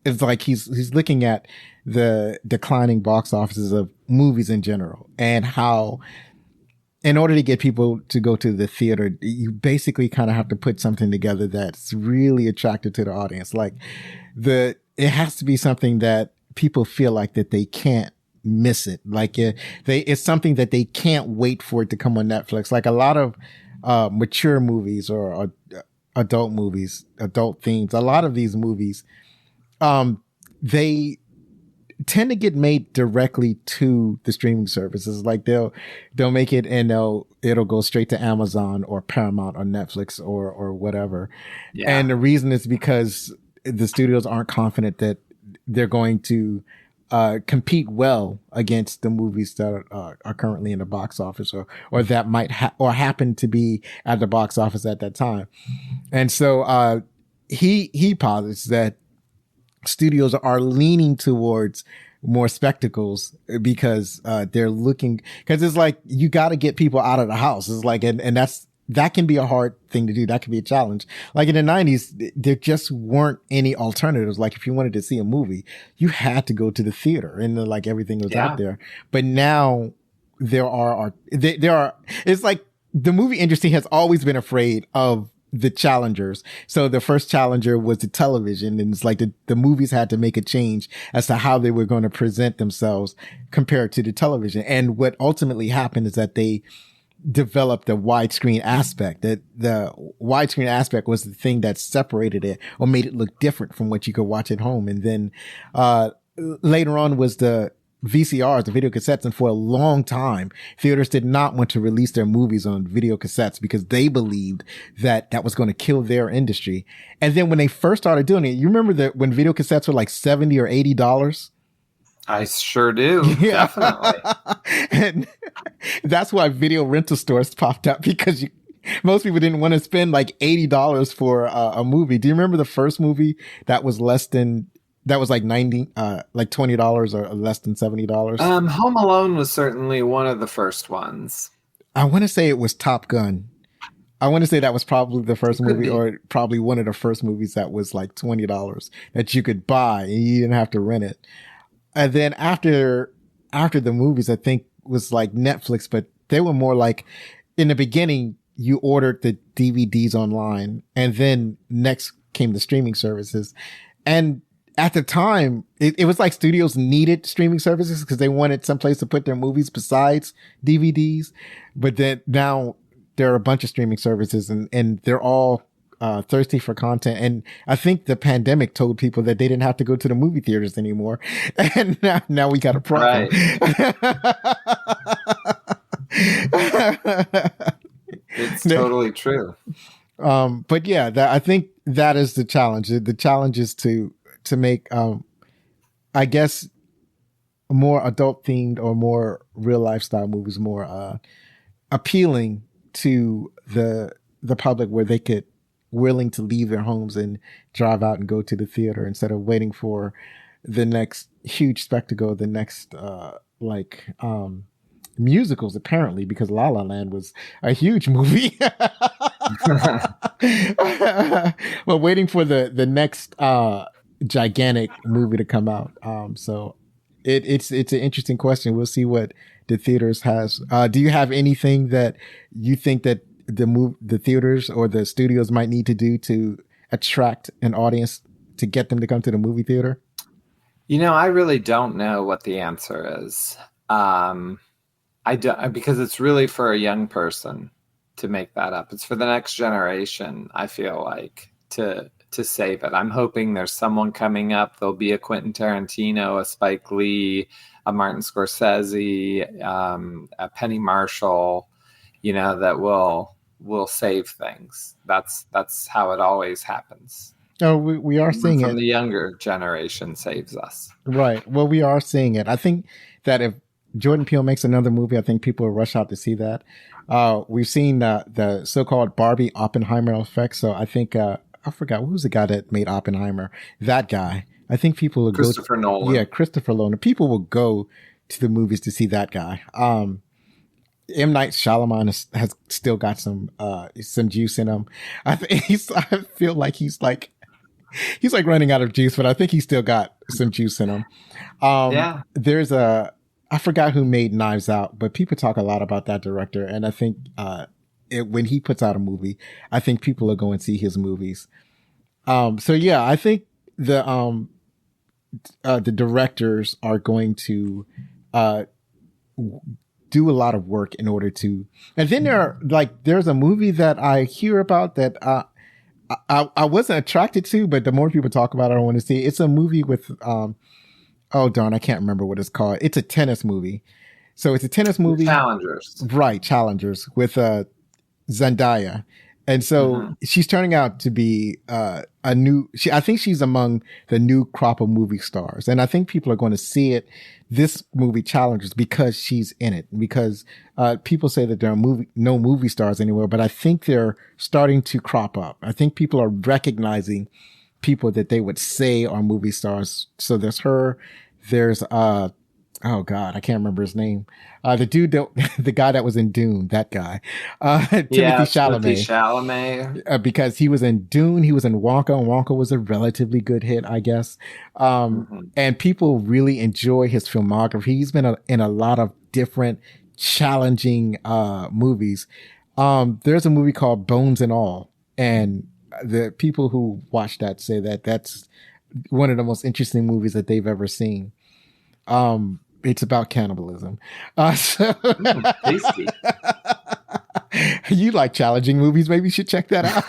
it's like he's looking at the declining box offices of movies in general, and how in order to get people to go to the theater, you basically kind of have to put something together that's really attractive to the audience. Like it has to be something that people feel like that they can't miss it. Like it's something that they can't wait for it to come on Netflix. Like a lot of mature movies or adult movies, adult themes, a lot of these movies, they tend to get made directly to the streaming services. Like they'll make it and it'll go straight to Amazon or Paramount or Netflix or whatever. Yeah. And the reason is because the studios aren't confident that they're going to compete well against the movies that are currently in the box office or that might or happen to be at the box office at that time. And so he posits that studios are leaning towards more spectacles because they're looking, because it's like you got to get people out of the house. It's like, and that can be a hard thing to do. That can be a challenge. Like in the 90s, there just weren't any alternatives. Like if you wanted to see a movie, you had to go to the theater and like everything was out there. But now there are, it's like the movie industry has always been afraid of the challengers. So the first challenger was the television, and it's like the movies had to make a change as to how they were going to present themselves compared to the television. And what ultimately happened is that they developed the widescreen aspect. That the widescreen aspect was the thing that separated it or made it look different from what you could watch at home. And then later on was the VCRs, the video cassettes. And for a long time, theaters did not want to release their movies on video cassettes because they believed that that was going to kill their industry. And then when they first started doing it, you remember that when video cassettes were like $70 or $80? I sure do. Yeah. Definitely. And that's why video rental stores popped up, because most people didn't want to spend like $80 for a movie. Do you remember the first movie that was like $20 or less than $70? Home Alone was certainly one of the first ones. I want to say it was Top Gun. I want to say that was probably the first movie, or probably one of the first movies that was like $20 that you could buy and you didn't have to rent it. And then after the movies, I think was like Netflix, but they were more like, in the beginning, you ordered the DVDs online, and then next came the streaming services. And at the time, it was like studios needed streaming services because they wanted someplace to put their movies besides DVDs. But then now there are a bunch of streaming services, and they're all thirsty for content. And I think the pandemic told people that they didn't have to go to the movie theaters anymore. And now we got a problem. Right. It's totally true. But yeah, I think that is the challenge. The challenge is to make, I guess, more adult themed or more real lifestyle movies more appealing to the public, where they could willing to leave their homes and drive out and go to the theater instead of waiting for the next huge spectacle, the next musicals, apparently, because La La Land was a huge movie. Well, waiting for the next gigantic movie to come out. So it's an interesting question. We'll see what the theaters has. Do you have anything that you think that the theaters or the studios might need to do to attract an audience to get them to come to the movie theater? I really don't know what the answer is. Because it's really for a young person to make that up. It's for the next generation, I feel like, to save it. I'm hoping there's someone coming up. There'll be a Quentin Tarantino, a Spike Lee, a Martin Scorsese, a Penny Marshall, that will save things. That's how it always happens. Oh, we are seeing it. From the younger generation saves us. Right. Well, we are seeing it. I think that if Jordan Peele makes another movie, I think people will rush out to see that. We've seen the so-called Barbie Oppenheimer effect. So I think, I forgot, who's the guy that made Oppenheimer? That guy. I think people will Christopher Nolan. Yeah, Christopher Nolan. People will go to the movies to see that guy. M. Night Shyamalan has still got some juice in him. I feel like he's running out of juice, but I think he's still got some juice in him. Yeah. There's I forgot who made Knives Out, but people talk a lot about that director. And I think when he puts out a movie, I think people are going to see his movies. So yeah, I think the directors are going to do a lot of work in order to. And then there's a movie that I hear about that I wasn't attracted to, but the more people talk about it, I want to see. It's a movie with oh darn, I can't remember what it's called. It's a tennis movie. So it's a tennis movie. Challengers. Right, Challengers with Zendaya. And so she's turning out to be I think she's among the new crop of movie stars. And I think people are going to see this movie Challengers, because she's in it. Because people say that there are no movie stars anywhere, but I think they're starting to crop up. I think people are recognizing people that they would say are movie stars. So there's her, there's oh God, I can't remember his name. The guy that was in Dune, that guy. Timothée Chalamet. Because he was in Dune, he was in Wonka, and Wonka was a relatively good hit, I guess. And people really enjoy his filmography. He's been in a lot of different challenging movies. There's a movie called Bones and All, and the people who watch that say that that's one of the most interesting movies that they've ever seen. It's about cannibalism. Tasty. You like challenging movies. Maybe you should check that out.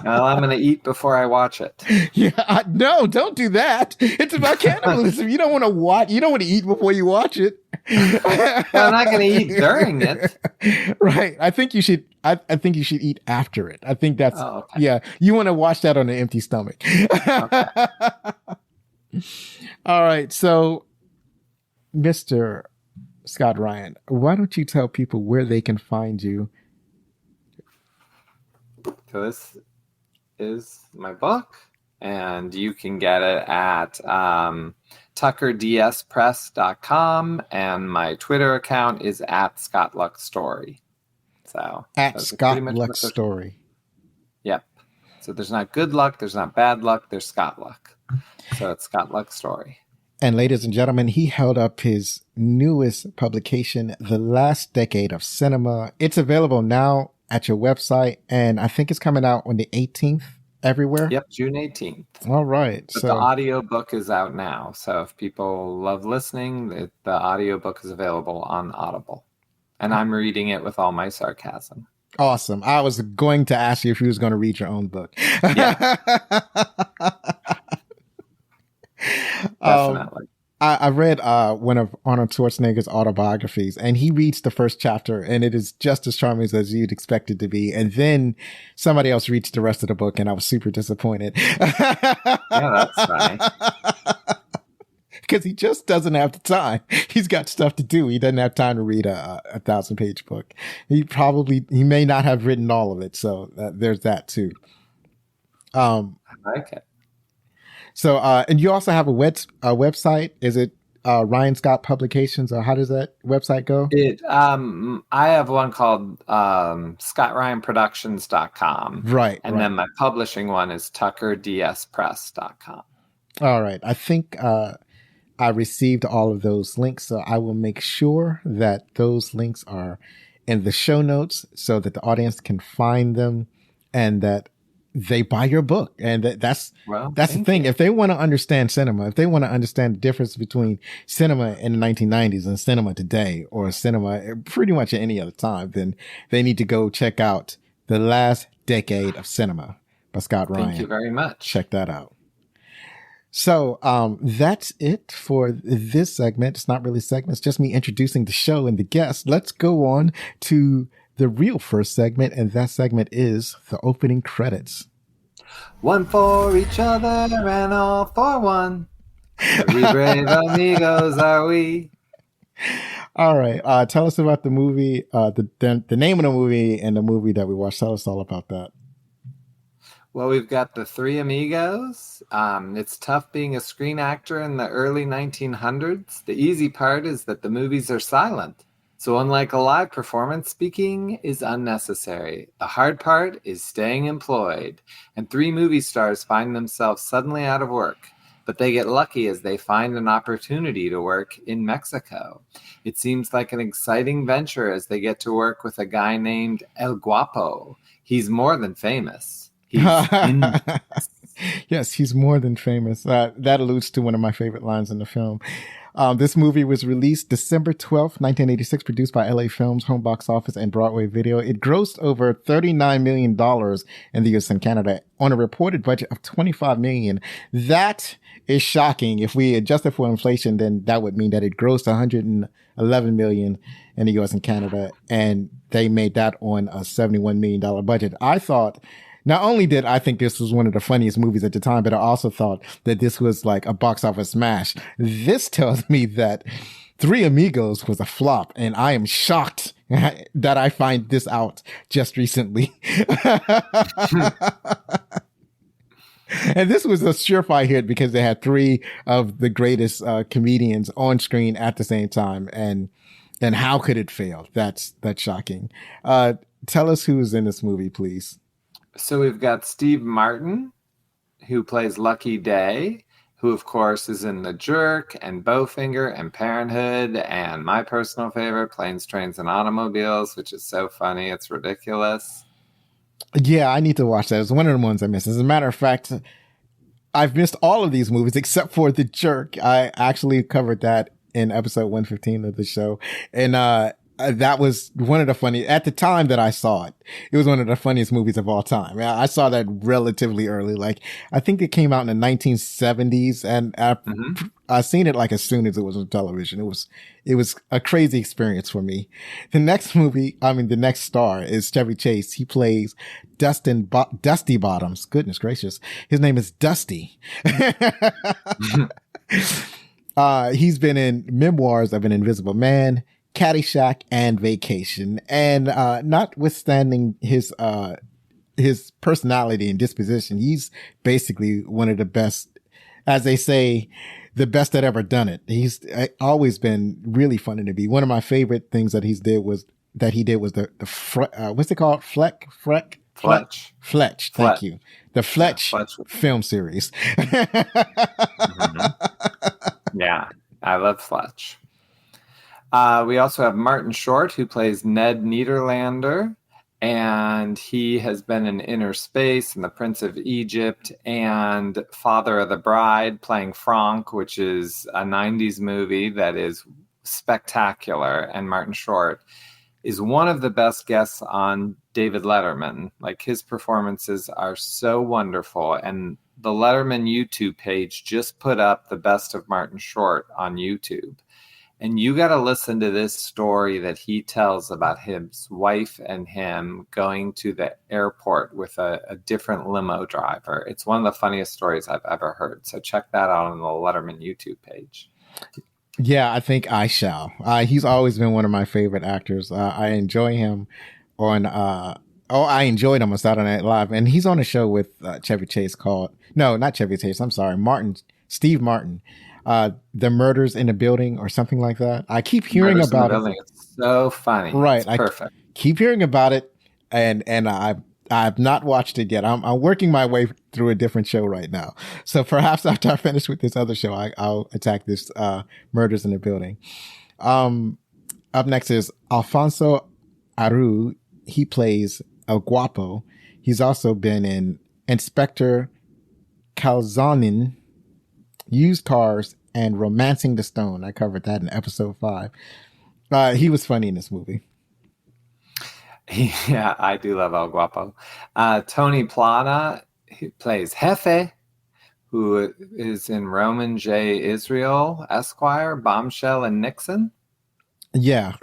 Well, I'm going to eat before I watch it. Yeah, no, don't do that. It's about cannibalism. You don't want to watch. You don't want to eat before you watch it. Well, I'm not going to eat during it. Right. I think you should. I think you should eat after it. I think that's. Oh, okay. Yeah. You want to watch that on an empty stomach. Okay. All right. So, Mr. Scott Ryan, why don't you tell people where they can find you? So this is my book, and you can get it at tuckerdspress.com, and my Twitter account is at ScottLuckStory. So at ScottLuckStory. Yep. So there's not good luck, there's not bad luck, there's Scott Luck. So it's Scott Luck Story. And ladies and gentlemen, he held up his newest publication, The Last Decade of Cinema. It's available now at your website, and I think it's coming out on the 18th everywhere. Yep, June 18th. All right. But the audiobook is out now. So if people love listening, the audiobook is available on Audible. And I'm reading it with all my sarcasm. Awesome. I was going to ask you if you was going to read your own book. Yeah. Definitely. I read one of Arnold Schwarzenegger's autobiographies, and he reads the first chapter, and it is just as charming as you'd expect it to be. And then somebody else reads the rest of the book, and I was super disappointed. Yeah, that's funny. Because he just doesn't have the time. He's got stuff to do. He doesn't have time to read a 1,000-page book. He may not have written all of it. So there's that too. I like it. So, and you also have a website. Is it Ryan Scott Publications, or how does that website go? I have one called ScottRyanProductions.com. Right. And then my publishing one is TuckerDSPress.com. All right. I think I received all of those links, so I will make sure that those links are in the show notes so that the audience can find them and that they buy your book. And that's the thing. If they want to understand cinema, if they want to understand the difference between cinema in the 1990s and cinema today, or cinema pretty much at any other time, then they need to go check out The Last Decade of Cinema by Scott Ryan. Thank you very much. Check that out. So that's it for this segment. It's not really a segment. It's just me introducing the show and the guests. Let's go on to the real first segment, and that segment is the opening credits. One for each other and all for one. We brave amigos are we. All right. Tell us about the movie, the name of the movie, and the movie that we watched. Tell us all about that. Well, we've got The Three Amigos. It's tough being a screen actor in the early 1900s. The easy part is that the movies are silent. So unlike a live performance, speaking is unnecessary. The hard part is staying employed. And three movie stars find themselves suddenly out of work. But they get lucky as they find an opportunity to work in Mexico. It seems like an exciting venture as they get to work with a guy named El Guapo. He's more than famous. Yes, he's more than famous. That alludes to one of my favorite lines in the film. This movie was released December 12th, 1986, produced by LA Films, Home Box Office, and Broadway Video. It grossed over $39 million in the US and Canada on a reported budget of $25 million. That is shocking. If we adjust it for inflation, then that would mean that it grossed $111 million in the US and Canada, and they made that on a $71 million budget. Not only did I think this was one of the funniest movies at the time, but I also thought that this was like a box office smash. This tells me that Three Amigos was a flop, and I am shocked that I find this out just recently. And this was a surefire hit because they had three of the greatest comedians on screen at the same time. And how could it fail? That's shocking. Tell us who's in this movie, please. So we've got Steve Martin, who plays Lucky Day, who, of course, is in The Jerk and Bowfinger and Parenthood, and my personal favorite, Planes, Trains, and Automobiles, which is so funny. It's ridiculous. Yeah, I need to watch that. It's one of the ones I missed. As a matter of fact, I've missed all of these movies except for The Jerk. I actually covered that in episode 115 of the show. And That was one of the funny at the time that I saw it. It was one of the funniest movies of all time. I saw that relatively early. Like I think it came out in the 1970s, and Hmm. I seen it like as soon as it was on television. It was a crazy experience for me. The next star is Chevy Chase. He plays Dusty Bottoms. Goodness gracious, his name is Dusty. He's been in Memoirs of an Invisible Man, Caddyshack, and Vacation. And notwithstanding his personality and disposition, he's basically one of the best, as they say, the best that ever done it. He's always been really funny to be. One of my favorite things that he did was what's it called? Fletch. Thank Fletch. you. The Yeah, Fletch Fletch. film series. Hmm. Yeah, I love Fletch. We also have Martin Short, who plays Ned Niederlander, and he has been in Inner Space and The Prince of Egypt and Father of the Bride, playing Franck, which is a 90s movie that is spectacular. And Martin Short is one of the best guests on David Letterman. Like his performances are so wonderful. And the Letterman YouTube page just put up the best of Martin Short on YouTube. And you got to listen to this story that he tells about his wife and him going to the airport with a different limo driver. It's one of the funniest stories I've ever heard. So check that out on the Letterman YouTube page. Yeah, I think I shall. He's always been one of my favorite actors. I enjoy him on, I enjoyed him on Saturday Night Live. And he's on a show with Chevy Chase not Chevy Chase, I'm sorry, Steve Martin. The Murders in the Building or something like that. I keep hearing Murders in the about it. Building. It's so funny. Right. It's perfect. Keep hearing about it. And I've not watched it yet. I'm working my way through a different show right now. So perhaps after I finish with this other show, I'll attack this, Murders in the Building. Up next is Alfonso Aru. He plays El Guapo. He's also been in Inspector Calzonin, Used Cars, and Romancing the Stone. I covered that in episode 5. He was funny in this movie. Yeah, I do love El Guapo. Tony Plata, he plays Jefe, who is in Roman J. Israel, Esquire, Bombshell, and Nixon. Yeah,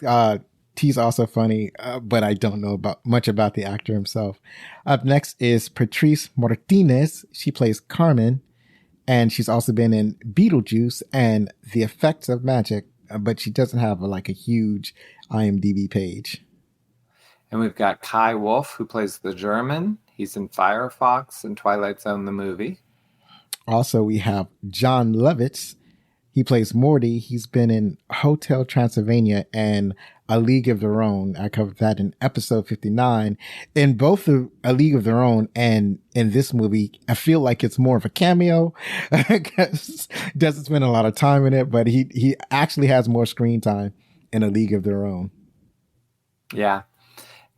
he's also funny, but I don't know much about the actor himself. Up next is Patrice Martinez. She plays Carmen, and she's also been in Beetlejuice and The Effects of Magic, but she doesn't have a huge IMDb page. And we've got Kai Wolf, who plays the German. He's in Firefox and Twilight Zone, the movie. Also, we have John Lovitz. He plays Morty. He's been in Hotel Transylvania and A League of Their Own. I covered that in episode 59. In both A League of Their Own and in this movie, I feel like it's more of a cameo. Doesn't spend a lot of time in it, but he actually has more screen time in A League of Their Own. Yeah.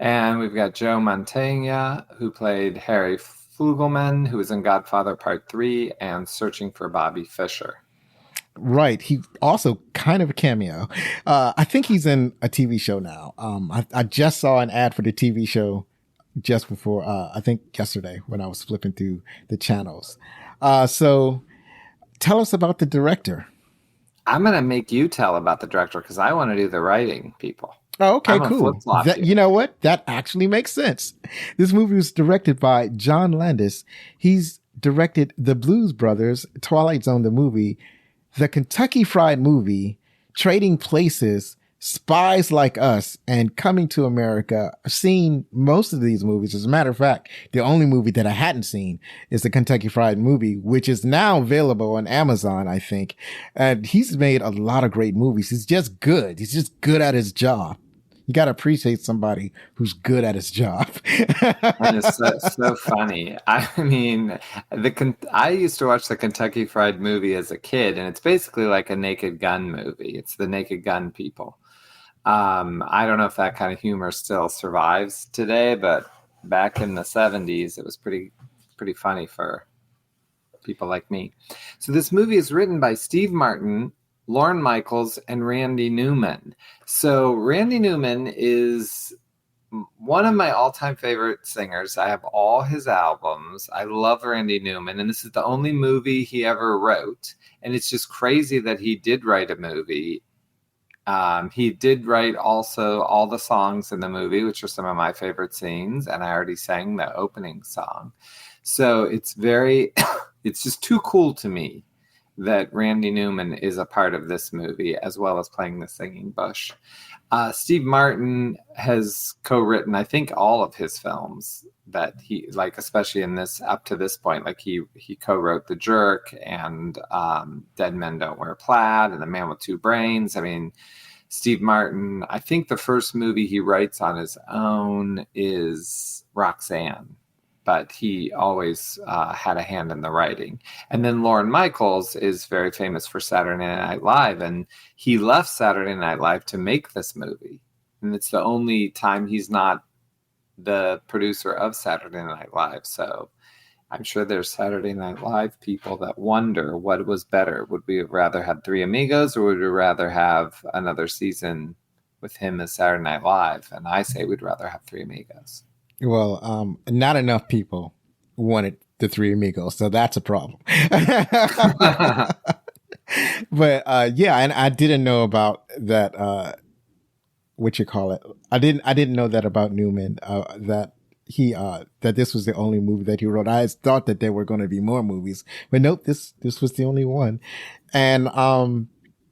And we've got Joe Mantegna, who played Harry Flugelman, who was in Godfather Part 3 and Searching for Bobby Fischer. Right. He also kind of a cameo. I think he's in a TV show now. I just saw an ad for the TV show just before, I think yesterday when I was flipping through the channels. So tell us about the director. I'm going to make you tell about the director because I want to do the writing, people. Oh, okay, cool. You know what? That actually makes sense. This movie was directed by John Landis. He's directed The Blues Brothers, Twilight Zone, the movie, The Kentucky Fried Movie, Trading Places, Spies Like Us, and Coming to America. I've seen most of these movies. As a matter of fact, the only movie that I hadn't seen is The Kentucky Fried Movie, which is now available on Amazon, I think. And he's made a lot of great movies. He's just good. He's just good at his job. You got to appreciate somebody who's good at his job. And it's so funny. I mean, I used to watch the Kentucky Fried Movie as a kid, and it's basically like a Naked Gun movie. It's the Naked Gun people. I don't know if that kind of humor still survives today, but back in the 70s, it was pretty funny for people like me. So this movie is written by Steve Martin Lorne Michaels, and Randy Newman. So Randy Newman is one of my all-time favorite singers. I have all his albums. I love Randy Newman, and this is the only movie he ever wrote. And it's just crazy that he did write a movie. He did write also all the songs in the movie, which are some of my favorite scenes, and I already sang the opening song. So it's it's just too cool to me that Randy Newman is a part of this movie, as well as playing the singing bush. Steve Martin has co-written, I think, all of his films that he, like, especially in this, up to this point, like he co-wrote The Jerk and Dead Men Don't Wear Plaid and The Man with Two Brains. I mean, Steve Martin, I think the first movie he writes on his own is Roxanne, but he always had a hand in the writing. And then Lorne Michaels is very famous for Saturday Night Live, and he left Saturday Night Live to make this movie. And it's the only time he's not the producer of Saturday Night Live. So I'm sure there's Saturday Night Live people that wonder what was better. Would we have rather had Three Amigos, or would we rather have another season with him as Saturday Night Live? And I say we'd rather have Three Amigos. Well, not enough people wanted the Three Amigos, so that's a problem. But yeah, and I didn't know about that. What you call it? I didn't know that about Newman. That he that this was the only movie that he wrote. I thought that there were going to be more movies, but nope. This was the only one. And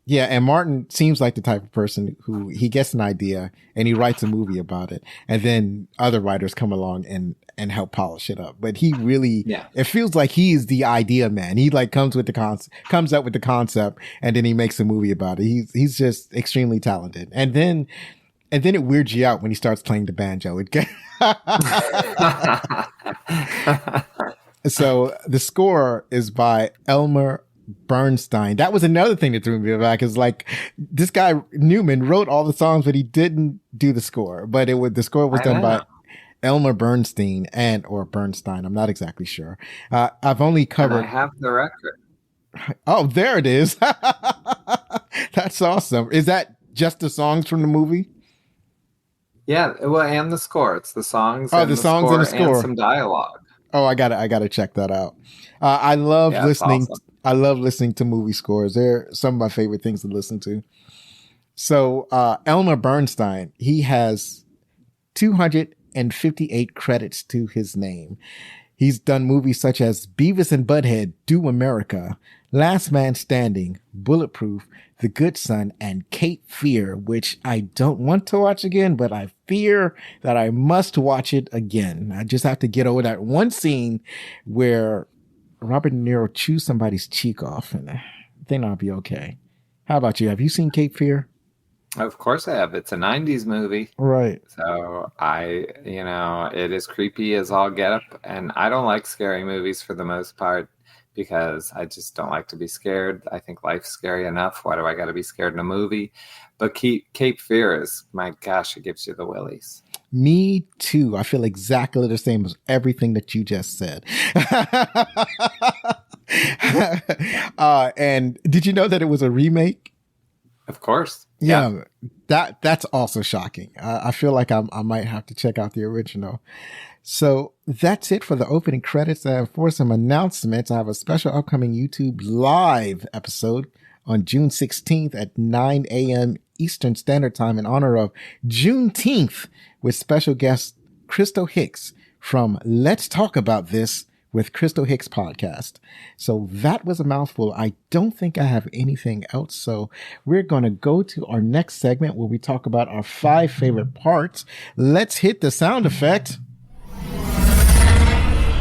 yeah, and Martin seems like the type of person who he gets an idea and he writes a movie about it, and then other writers come along and help polish it up. But he really, it feels like he's the idea man. He like comes up with the concept, and then he makes a movie about it. He's just extremely talented. And then it weirds you out when he starts playing the banjo. So the score is by Elmer Bernstein. That was another thing that threw me back, is like this guy Newman wrote all the songs, but he didn't do the score. But the score was done by Elmer Bernstein or Bernstein. I'm not exactly sure. I've only covered. And I have the record. Oh, there it is. That's awesome. Is that just the songs from the movie? Yeah, well, and the score. It's the songs. Oh, the songs and the score, and some dialogue. Oh, I gotta check that out. I love listening. Awesome. I love listening to movie scores. They're some of my favorite things to listen to. So Elmer Bernstein, he has 258 credits to his name. He's done movies such as Beavis and Butthead, Do America, Last Man Standing, Bulletproof, The Good Son, and Cape Fear, which I don't want to watch again, but I fear that I must watch it again. I just have to get over that one scene where Robert De Niro chews somebody's cheek off, and then I'll be okay. How about you? Have you seen Cape Fear? Of course I have. It's a 90s movie. Right. So it is creepy as all get up. And I don't like scary movies for the most part because I just don't like to be scared. I think life's scary enough. Why do I got to be scared in a movie? But Cape Fear is, my gosh, it gives you the willies. Me too. I feel exactly the same as everything that you just said. And did you know that it was a remake? Of course. Yeah. That's also shocking. I feel like I might have to check out the original. So that's it for the opening credits. And for some announcements, I have a special upcoming YouTube live episode on June 16th at 9 a.m. Eastern Standard Time in honor of Juneteenth with special guest Crystal Hicks from Let's Talk About This with Crystal Hicks podcast. So that was a mouthful. I don't think I have anything else. So we're going to go to our next segment where we talk about our 5 favorite parts. Let's hit the sound effect.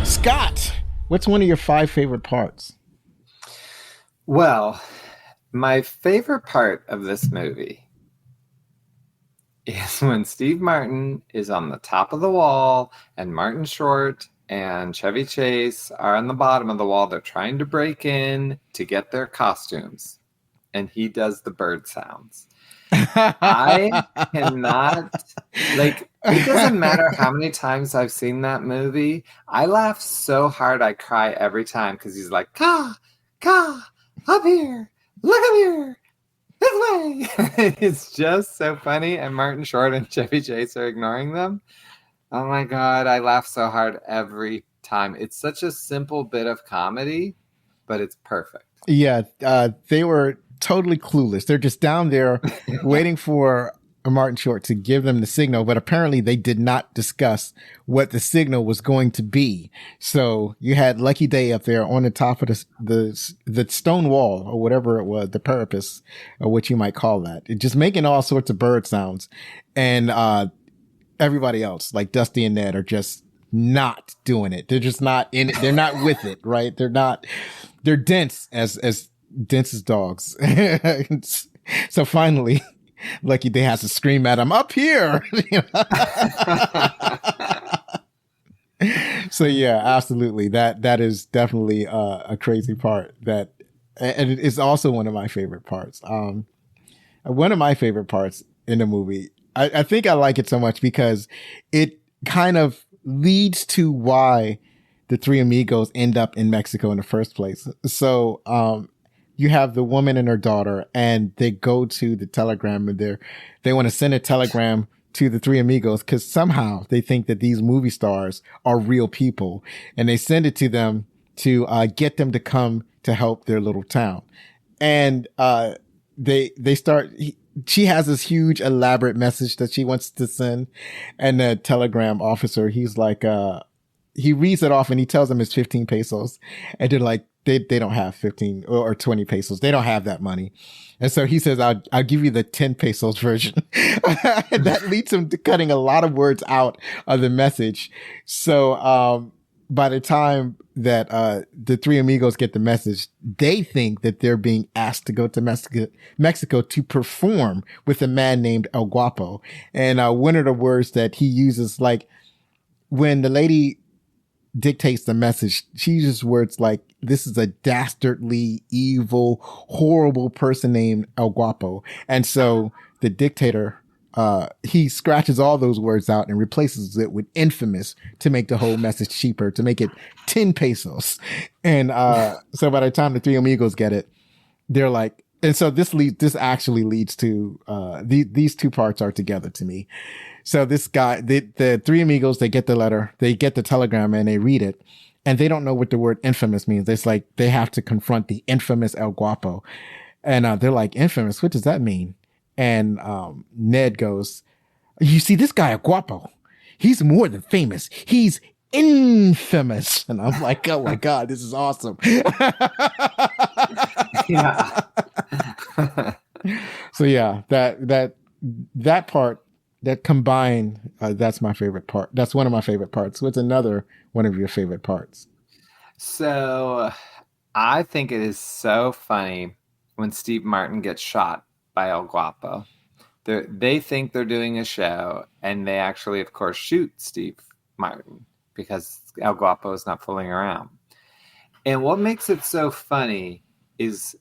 Scott, what's one of your 5 favorite parts? Well, my favorite part of this movie is when Steve Martin is on the top of the wall and Martin Short and Chevy Chase are on the bottom of the wall. They're trying to break in to get their costumes. And he does the bird sounds. I cannot, it doesn't matter how many times I've seen that movie. I laugh so hard I cry every time because he's like, "Ka, ka, up here, look up here, this way. It's just so funny. And Martin Short and Chevy Chase are ignoring them. Oh my God. I laugh so hard every time. It's such a simple bit of comedy, but it's perfect. Yeah, they were totally clueless. They're just down there waiting for Martin Short to give them the signal, but apparently they did not discuss what the signal was going to be. So you had Lucky Day up there on the top of the stone wall or whatever it was, the parapet, or what you might call that, just making all sorts of bird sounds, and everybody else, like Dusty and Ned, are just not doing it. They're just not in it. They're not with it, right? They're dense as dense as dogs. So finally, Lucky Day has to scream at him, up here. So yeah, absolutely. That is definitely a crazy part and it is also one of my favorite parts. One of my favorite parts in the movie, I think I like it so much because it kind of leads to why the three amigos end up in Mexico in the first place. So, you have the woman and her daughter, and they go to the telegram, and they want to send a telegram to the three amigos because somehow they think that these movie stars are real people, and they send it to them to get them to come to help their little town. And they start. She has this huge elaborate message that she wants to send, and the telegram officer, he's like, he reads it off and he tells them it's 15 pesos, and they're like, they don't have 15 or 20 pesos. They don't have that money. And so he says, I'll give you the 10 pesos version. And that leads him to cutting a lot of words out of the message. So, by the time that, the three amigos get the message, they think that they're being asked to go to Mexico to perform with a man named El Guapo. And, one of the words that he uses, like when the lady dictates the message, she uses words like, this is a dastardly, evil, horrible person named El Guapo. And so the dictator, he scratches all those words out and replaces it with infamous to make the whole message cheaper, to make it 10 pesos. And, so by the time the three amigos get it, they're like, and so this actually leads to, these two parts are together to me. So this guy, the three amigos, they get the letter, they get the telegram, and they read it, and they don't know what the word infamous means. It's like they have to confront the infamous El Guapo. And they're like, infamous, what does that mean? And Ned goes, you see, this guy El Guapo, he's more than famous. He's infamous. And I'm like, oh my God, this is awesome. Yeah. So yeah, that part, that combined, that's my favorite part. That's one of my favorite parts. What's another one of your favorite parts? So I think it is so funny when Steve Martin gets shot by El Guapo. They think they're doing a show, and they actually, of course, shoot Steve Martin because El Guapo is not fooling around. And what makes it so funny is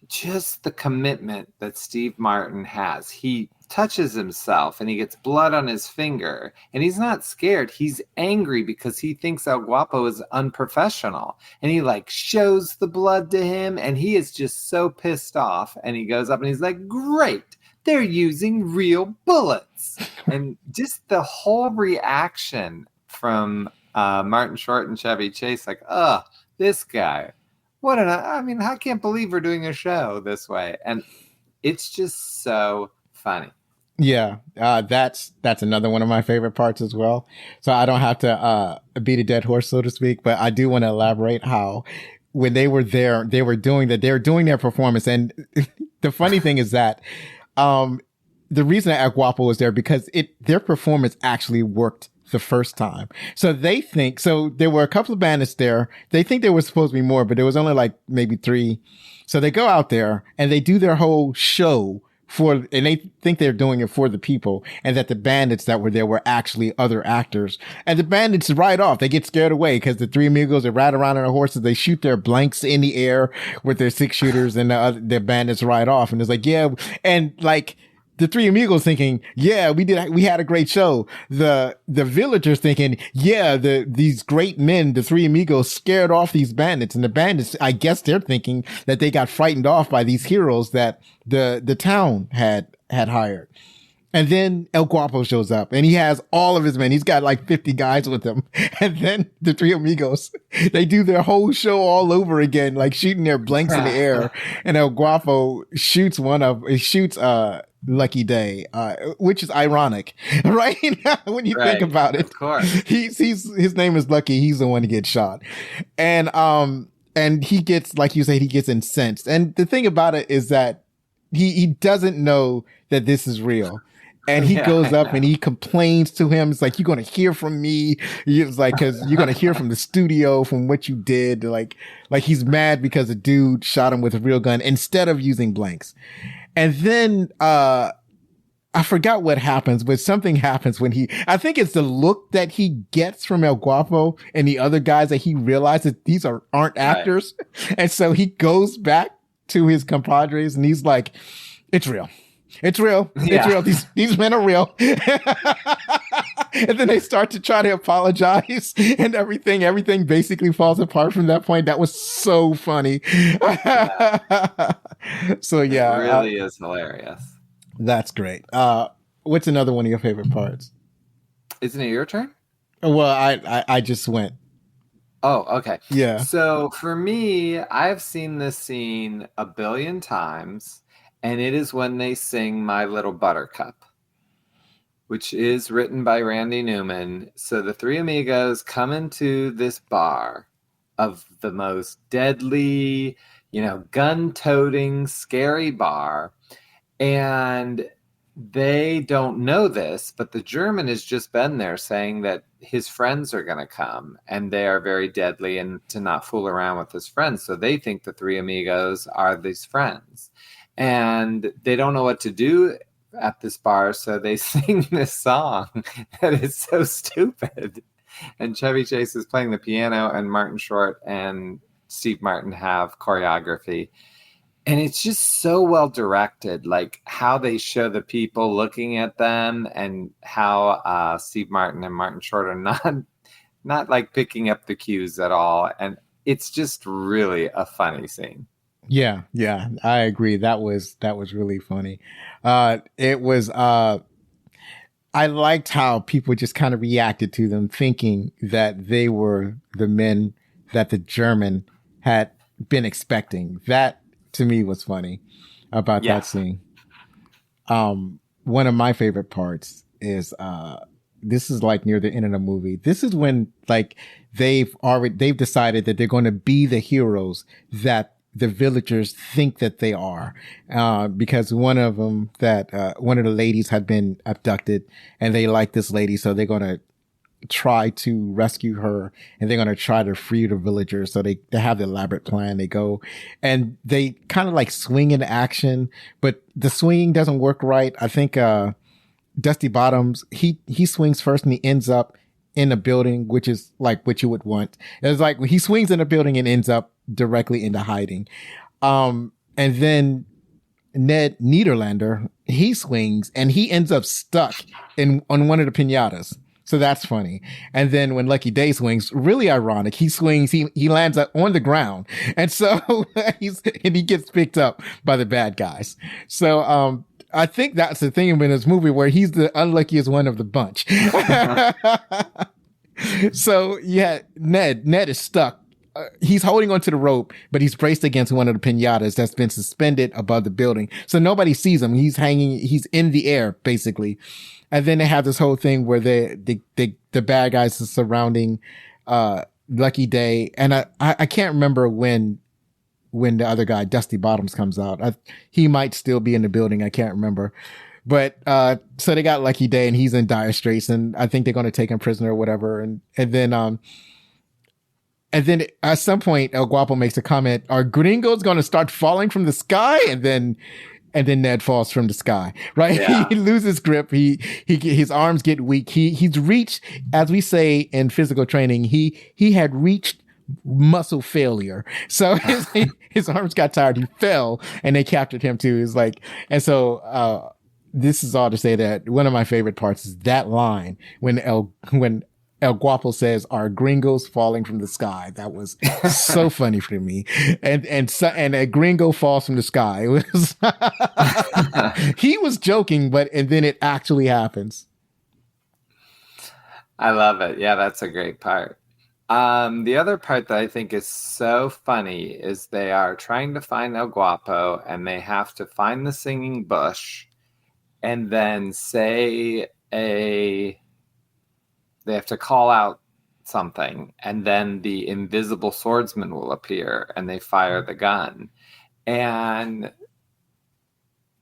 just the commitment that Steve Martin has. He touches himself and he gets blood on his finger, and he's not scared. He's angry because he thinks El Guapo is unprofessional, and he like shows the blood to him, and he is just so pissed off, and he goes up and he's like, great, they're using real bullets. And just the whole reaction from Martin Short and Chevy Chase, like, this guy, I can't believe we're doing a show this way. And it's just so funny. Yeah, that's another one of my favorite parts as well. So I don't have to beat a dead horse, so to speak, but I do want to elaborate how when they were there, they were doing their performance. And the funny thing is that the reason that El Guapo was there because their performance actually worked the first time. So there were a couple of bandits there. They think there was supposed to be more, but there was only like maybe 3. So they go out there and they do their whole show and they think they're doing it for the people, and that the bandits that were there were actually other actors. And the bandits ride off. They get scared away because the three amigos, they ride around on their horses. They shoot their blanks in the air with their 6 shooters, and the bandits ride off. And it's like, yeah. And like, the three amigos thinking, yeah, we had a great show. The villagers thinking, yeah, these great men, the three amigos scared off these bandits, and the bandits, I guess they're thinking that they got frightened off by these heroes that the town had hired. And then El Guapo shows up and he has all of his men. He's got like 50 guys with him. And then the three amigos, they do their whole show all over again, like shooting their blanks in the air. And El Guapo shoots Lucky Day, which is ironic, right? When you think about it. Of course. His name is Lucky. He's the one to get shot. And he gets, like you said, he gets incensed. And the thing about it is that he doesn't know that this is real. And he goes up and he complains to him. It's like, you're going to hear from me. It's like, cause you're going to hear from the studio from what you did. Like he's mad because a dude shot him with a real gun instead of using blanks. And then, I forgot what happens, but something happens when I think it's the look that he gets from El Guapo and the other guys that he realizes these aren't actors. Right. And so he goes back to his compadres and he's like, it's real. It's real. It's real. These men are real. And then they start to try to apologize and everything basically falls apart from that point. That was so funny. So yeah. It really is hilarious. That's great. What's another one of your favorite parts? Isn't it your turn? Well, I just went. Oh, okay. Yeah. So for me, I've seen this scene a billion times. And it is when they sing My Little Buttercup, which is written by Randy Newman. So the three amigos come into this bar of the most deadly, gun-toting, scary bar. And they don't know this, but the German has just been there saying that his friends are going to come and they are very deadly and to not fool around with his friends. So they think the three amigos are these friends. And they don't know what to do at this bar, so they sing this song that is so stupid. And Chevy Chase is playing the piano, and Martin Short and Steve Martin have choreography. And it's just so well directed, like how they show the people looking at them and how Steve Martin and Martin Short are not like picking up the cues at all. And it's just really a funny scene. Yeah, I agree. That was really funny. It was, I liked how people just kind of reacted to them thinking that they were the men that the German had been expecting. That to me was funny about that scene. One of my favorite parts is, this is like near the end of the movie. This is when like they've decided that they're going to be the heroes that the villagers think that they are, because one of the ladies had been abducted and they like this lady. So they're going to try to rescue her and they're going to try to free the villagers. So they have the elaborate plan. They go and they kind of like swing into action, but the swinging doesn't work right. I think, Dusty Bottoms, he swings first and he ends up in a building, which is like what you would want. It's like he swings in a building and ends up directly into hiding. And then Ned Niederlander, he swings and he ends up stuck on one of the piñatas. So that's funny. And then when Lucky Day swings, really ironic, he swings, he lands on the ground. And so he gets picked up by the bad guys. So, I think that's the thing in this movie where he's the unluckiest one of the bunch. So yeah, Ned is stuck. He's holding onto the rope, but he's braced against one of the piñatas that's been suspended above the building. So nobody sees him. He's hanging, he's in the air basically. And then they have this whole thing where the bad guys are surrounding, Lucky Day. And I can't remember when the other guy, Dusty Bottoms, comes out. He might still be in the building. I can't remember. But, so they got Lucky Day and he's in dire straits and I think they're going to take him prisoner or whatever. And then at some point, El Guapo makes a comment, are gringos going to start falling from the sky? And then Ned falls from the sky, right? Yeah. He loses grip. His arms get weak. He's reached, as we say in physical training, he had reached muscle failure. So his arms got tired. He fell and they captured him too. It's like, and so, this is all to say that one of my favorite parts is that line when El Guapo says, "Are gringos falling from the sky?" That was so funny for me. And a gringo falls from the sky. It was he was joking, and then it actually happens. I love it. Yeah, that's a great part. The other part that I think is so funny is they are trying to find El Guapo and they have to find the singing bush and then they have to call out something and then the invisible swordsman will appear and they fire the gun. And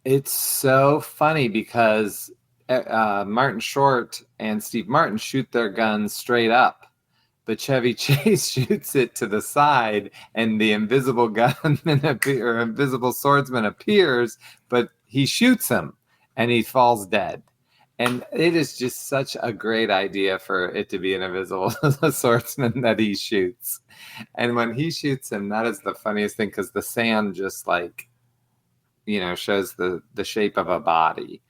it's so funny because Martin Short and Steve Martin shoot their guns straight up, but Chevy Chase shoots it to the side, and the invisible gunman or invisible swordsman appears, but he shoots him, and he falls dead. And it is just such a great idea for it to be an invisible swordsman that he shoots. And when he shoots him, that is the funniest thing because the sand just shows the shape of a body.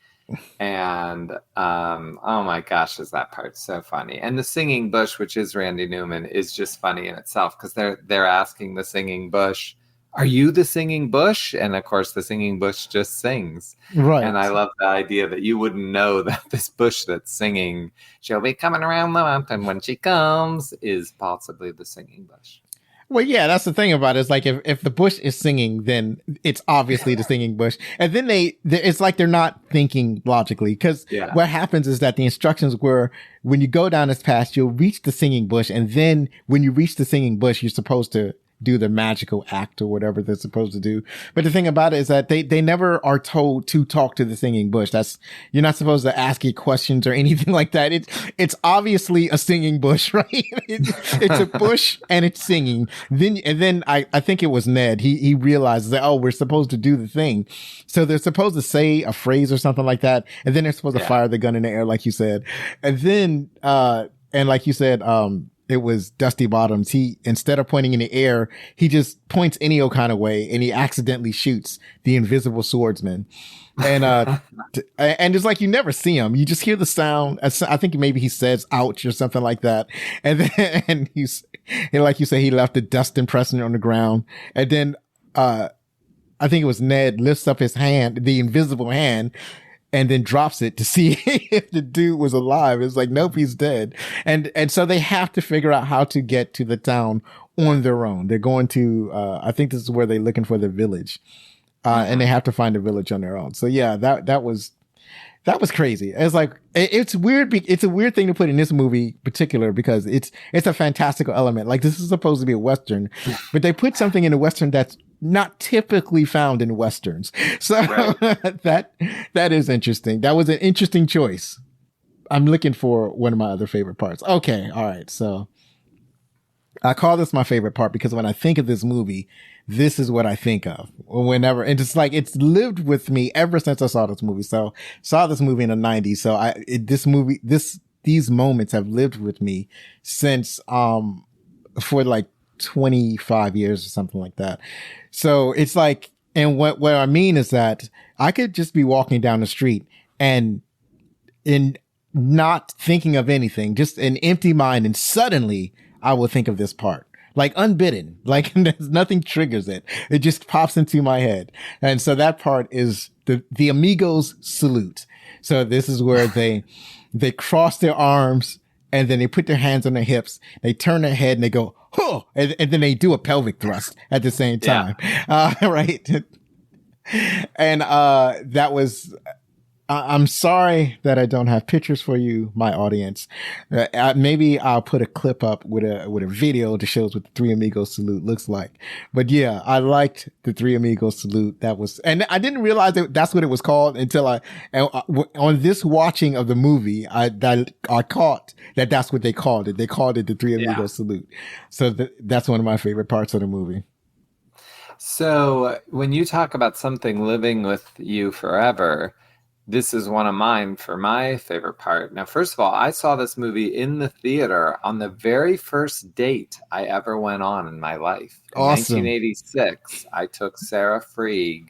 And oh my gosh, is that part so funny. And the singing bush, which is Randy Newman, is just funny in itself because they're asking the singing bush, "Are you the singing bush?" And of course the singing bush just sings. Right. And I love the idea that you wouldn't know that this bush that's singing, "She'll be coming around the mountain when she comes," is possibly the singing bush. Well, yeah, that's the thing about it. It's like if the bush is singing, then it's obviously the singing bush. And then it's like they're not thinking logically because what happens is that the instructions were when you go down this path, you'll reach the singing bush. And then when you reach the singing bush, you're supposed to do the magical act or whatever they're supposed to do. But the thing about it is that they never are told to talk to the singing bush. You're not supposed to ask it questions or anything like that. It's obviously a singing bush, right? It's a bush and it's singing. Then I think it was Ned. He realizes that, oh, we're supposed to do the thing. So they're supposed to say a phrase or something like that. And then they're supposed to fire the gun in the air, like you said. And then, and like you said, it was Dusty Bottoms. He, instead of pointing in the air, he just points any old kind of way and he accidentally shoots the invisible swordsman. And, and it's like you never see him. You just hear the sound. I think maybe he says ouch or something like that. And then, and like you say, he left the dust impression on the ground. And then, I think it was Ned lifts up his hand, the invisible hand, and then drops it to see if the dude was alive. It's like, nope, he's dead. And so they have to figure out how to get to the town on their own. They're going to, I think this is where they're looking for the village. And they have to find the village on their own. So yeah, that was crazy. It's like, it's weird. It's a weird thing to put in this movie particular because it's a fantastical element. Like this is supposed to be a Western, but they put something in a Western that's not typically found in Westerns. So that is interesting. That was an interesting choice. I'm looking for one of my other favorite parts. Okay. All right. So I call this my favorite part because when I think of this movie, this is what I think of whenever, and it's like, it's lived with me ever since I saw this movie. So saw this movie in the 90s. So these moments have lived with me since, for like 25 years or something like that. So it's like, and what I mean is that I could just be walking down the street and in not thinking of anything, just an empty mind. And suddenly I will think of this part, like unbidden, like nothing triggers it. It just pops into my head. And so that part is the Amigos salute. So this is where they cross their arms and then they put their hands on their hips. They turn their head and they go, oh, and then they do a pelvic thrust at the same time. Right. And, that was, I'm sorry that I don't have pictures for you, my audience. Maybe I'll put a clip up with a video to show us what the Three Amigos salute looks like. But yeah, I liked the Three Amigos salute. And I didn't realize that's what it was called until on this watching of the movie, I caught that that's what they called it. They called it the Three Amigos salute. So that's one of my favorite parts of the movie. So when you talk about something living with you forever, this is one of mine for my favorite part. Now, first of all, I saw this movie in the theater on the very first date I ever went on in my life. In 1986, I took Sarah Freeg,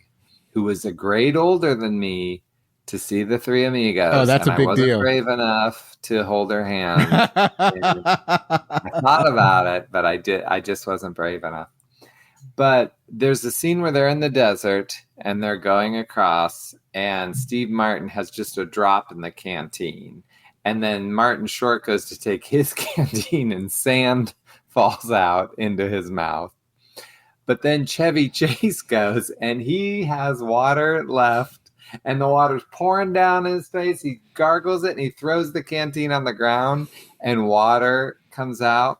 who was a grade older than me, to see the three Oh, Amigos, that's and a I big wasn't deal. brave enough to hold her hand. And I thought about it, but I just wasn't brave enough. But there's a scene where they're in the desert and they're going across, and Steve Martin has just a drop in the canteen. And then Martin Short goes to take his canteen, and sand falls out into his mouth. But then Chevy Chase goes, and he has water left, and the water's pouring down his face. He gargles it, and he throws the canteen on the ground, and water comes out.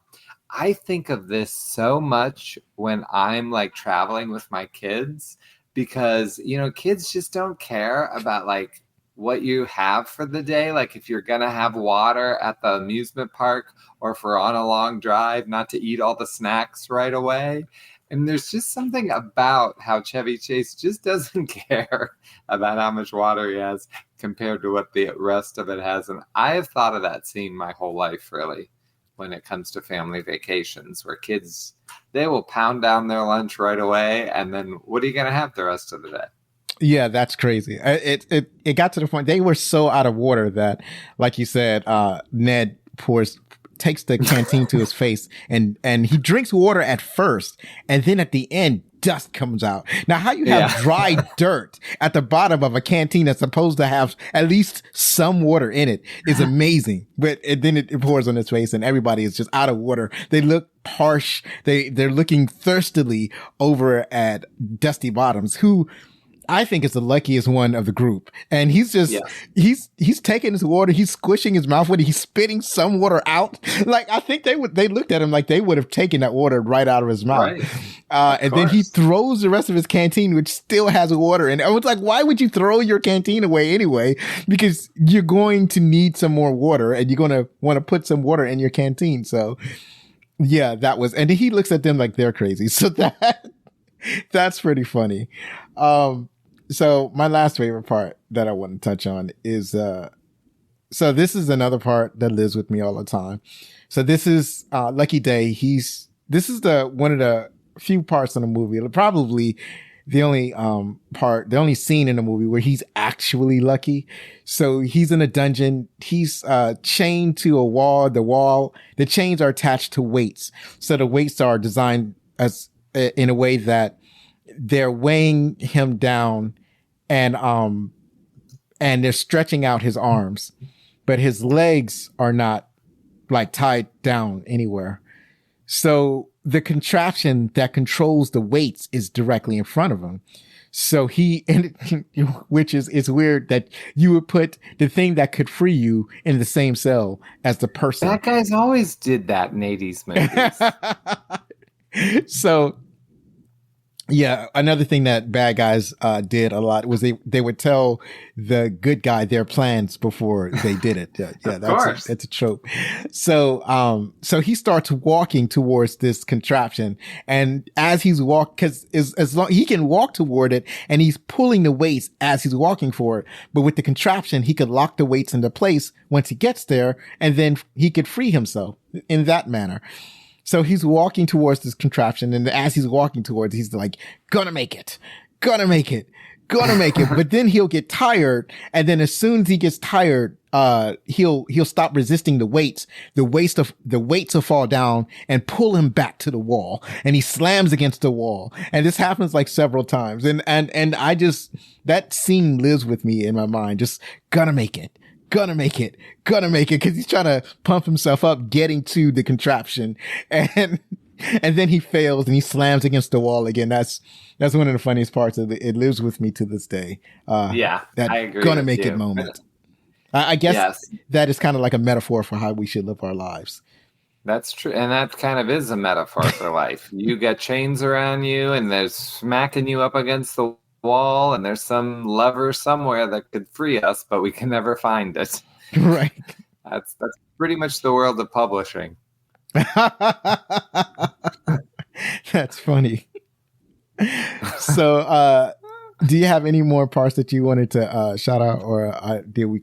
I think of this so much when I'm like traveling with my kids, because, you know, kids just don't care about like what you have for the day. Like if you're going to have water at the amusement park, or if we're on a long drive, not to eat all the snacks right away. And there's just something about how Chevy Chase just doesn't care about how much water he has compared to what the rest of it has. And I have thought of that scene my whole life, really, when it comes to family vacations, where kids, they will pound down their lunch right away. And then what are you going to have the rest of the day? Yeah, that's crazy. It got to the point they were so out of water that, like you said, Ned takes the canteen to his face, and he drinks water at first, and then at the end, dust comes out. Now, how you have dry dirt at the bottom of a canteen that's supposed to have at least some water in it is amazing. But then it pours on his face, and everybody is just out of water. They look harsh. They're looking thirstily over at Dusty Bottoms, who I think is the luckiest one of the group. And he's just, he's taking his water, he's squishing his mouth with it, he's spitting some water out. Like, I think they looked at him like they would have taken that water right out of his mouth. Right. And then he throws the rest of his canteen, which still has water. And I was like, why would you throw your canteen away anyway? Because you're going to need some more water, and you're going to want to put some water in your canteen. So yeah, and he looks at them like they're crazy. So that's pretty funny. So my last favorite part that I want to touch on is, so this is another part that lives with me all the time. So this is, Lucky Day. This is one of the few parts in the movie, probably the only scene in the movie where he's actually lucky. So he's in a dungeon. He's, chained to a wall. The chains are attached to weights. So the weights are designed in a way that they're weighing him down, and they're stretching out his arms, but his legs are not like tied down anywhere. So the contraption that controls the weights is directly in front of him. So which is, it's weird that you would put the thing that could free you in the same cell as the person. That guy's always did that in 80s movies. So yeah, another thing that bad guys did a lot was they would tell the good guy their plans before they did it. Yeah, that's a trope. So he starts walking towards this contraption, and as he's because as long he can walk toward it, and he's pulling the weights as he's walking for it. But with the contraption, he could lock the weights into place once he gets there, and then he could free himself in that manner. So he's walking towards this contraption, and as he's walking towards it, he's like, gonna make it. But then he'll get tired, and then as soon as he gets tired, he'll stop resisting the weights. The weights will fall down and pull him back to the wall, and he slams against the wall. And this happens like several times. And I just, that scene lives with me in my mind. Just gonna make it. Because he's trying to pump himself up, getting to the contraption, and then he fails and he slams against the wall again. That's one of the funniest parts of it. It lives with me to this day. I agree. Gonna make it moment. I guess that is kind of like a metaphor for how we should live our lives. That's true. And that kind of is a metaphor for life. You got chains around you, and they're smacking you up against the wall, and there's some lever somewhere that could free us, but we can never find it. Right. That's pretty much the world of publishing. That's funny. So do you have any more parts that you wanted to shout out, or did we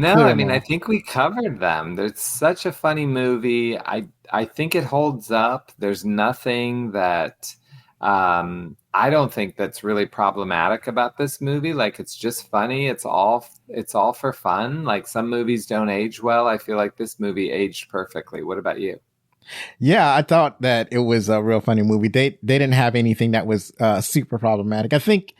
No, I mean, I think we covered them. It's such a funny movie. I think it holds up. There's nothing that I don't think that's really problematic about this movie. Like, it's just funny. It's all for fun. Like, some movies don't age well. I feel like this movie aged perfectly. What about you? Yeah, I thought that it was a real funny movie. They didn't have anything that was super problematic. I think,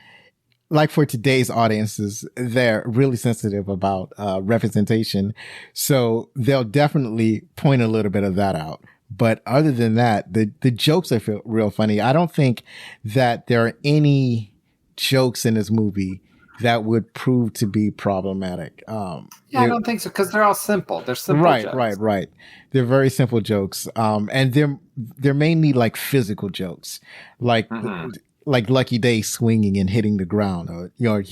like, for today's audiences, they're really sensitive about representation, so they'll definitely point a little bit of that out. But other than that, the jokes are real funny. I don't think that there are any jokes in this movie that would prove to be problematic. Yeah, I don't think so, because they're all simple. They're simple Right, jokes. right. They're very simple jokes. And they're mainly like physical jokks, like Hmm. like Lucky Day swinging and hitting the ground, or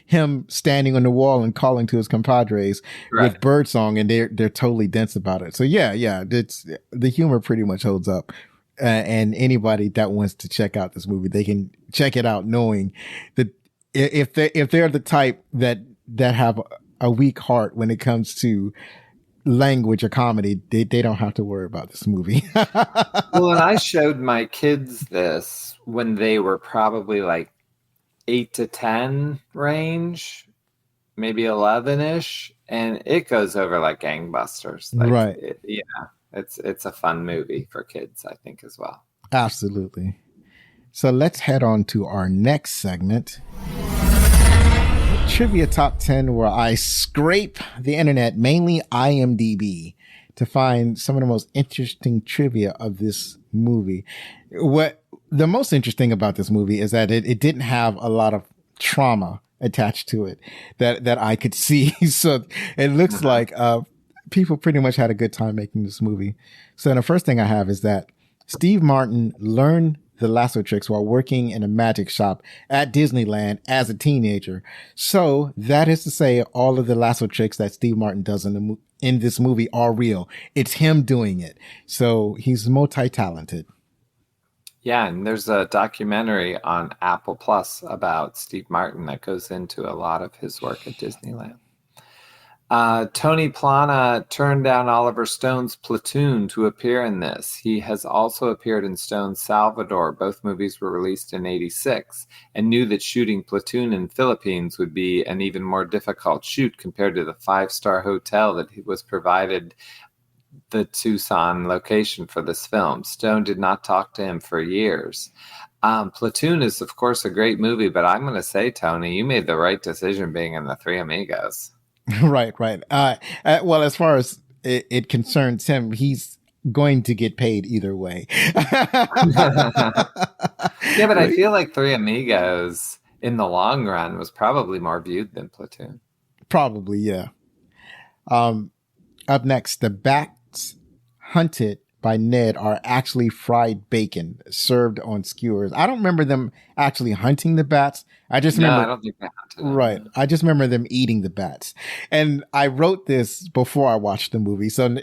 him standing on the wall and calling to his compadres Right. with birdsong, and they're totally dense about it. So yeah, it's the humor pretty much holds up. And anybody that wants to check out this movie, they can check it out, knowing that if they're the type that have a weak heart when it comes to language or comedy, they don't have to worry about this movie. Well, and I showed my kids this when they were probably like 8 to 10 range, maybe 11-ish, and it goes over like gangbusters. Right. Yeah, it's a fun movie for kids, I think, as well. Absolutely. So let's head on to our next segment, Trivia Top 10, where I scrape the internet, mainly IMDb, to find some of the most interesting trivia of this movie. What the most interesting about this movie is that it didn't have a lot of trauma attached to it that I could see. So it looks like people pretty much had a good time making this movie. So the first thing I have is that Steve Martin learned the lasso tricks while working in a magic shop at Disneyland as a teenager. So that is to say, all of the lasso tricks that Steve Martin does in this movie are real. It's him doing it. So he's multi-talented. Yeah, and there's a documentary on Apple Plus about Steve Martin that goes into a lot of his work at Disneyland. Tony Plana turned down Oliver Stone's Platoon to appear in this. He has also appeared in Stone's Salvador. Both movies were released in '86, and knew that shooting Platoon in Philippines would be an even more difficult shoot compared to the five-star hotel that was provided the Tucson location for this film. Stone did not talk to him for years. Platoon is, of course, a great movie, but I'm going to say, Tony, you made the right decision being in The Three Amigos. Right. Well, as far as it concerns him, he's going to get paid either way. Yeah, but I feel like Three Amigos in the long run was probably more viewed than Platoon. Probably, yeah. Up next, the bats hunted by Ned are actually fried bacon served on skewers. I don't remember them actually hunting the bats. I just remember. I don't think they hunted them. Right. I just remember them eating the bats. And I wrote this before I watched the movie. So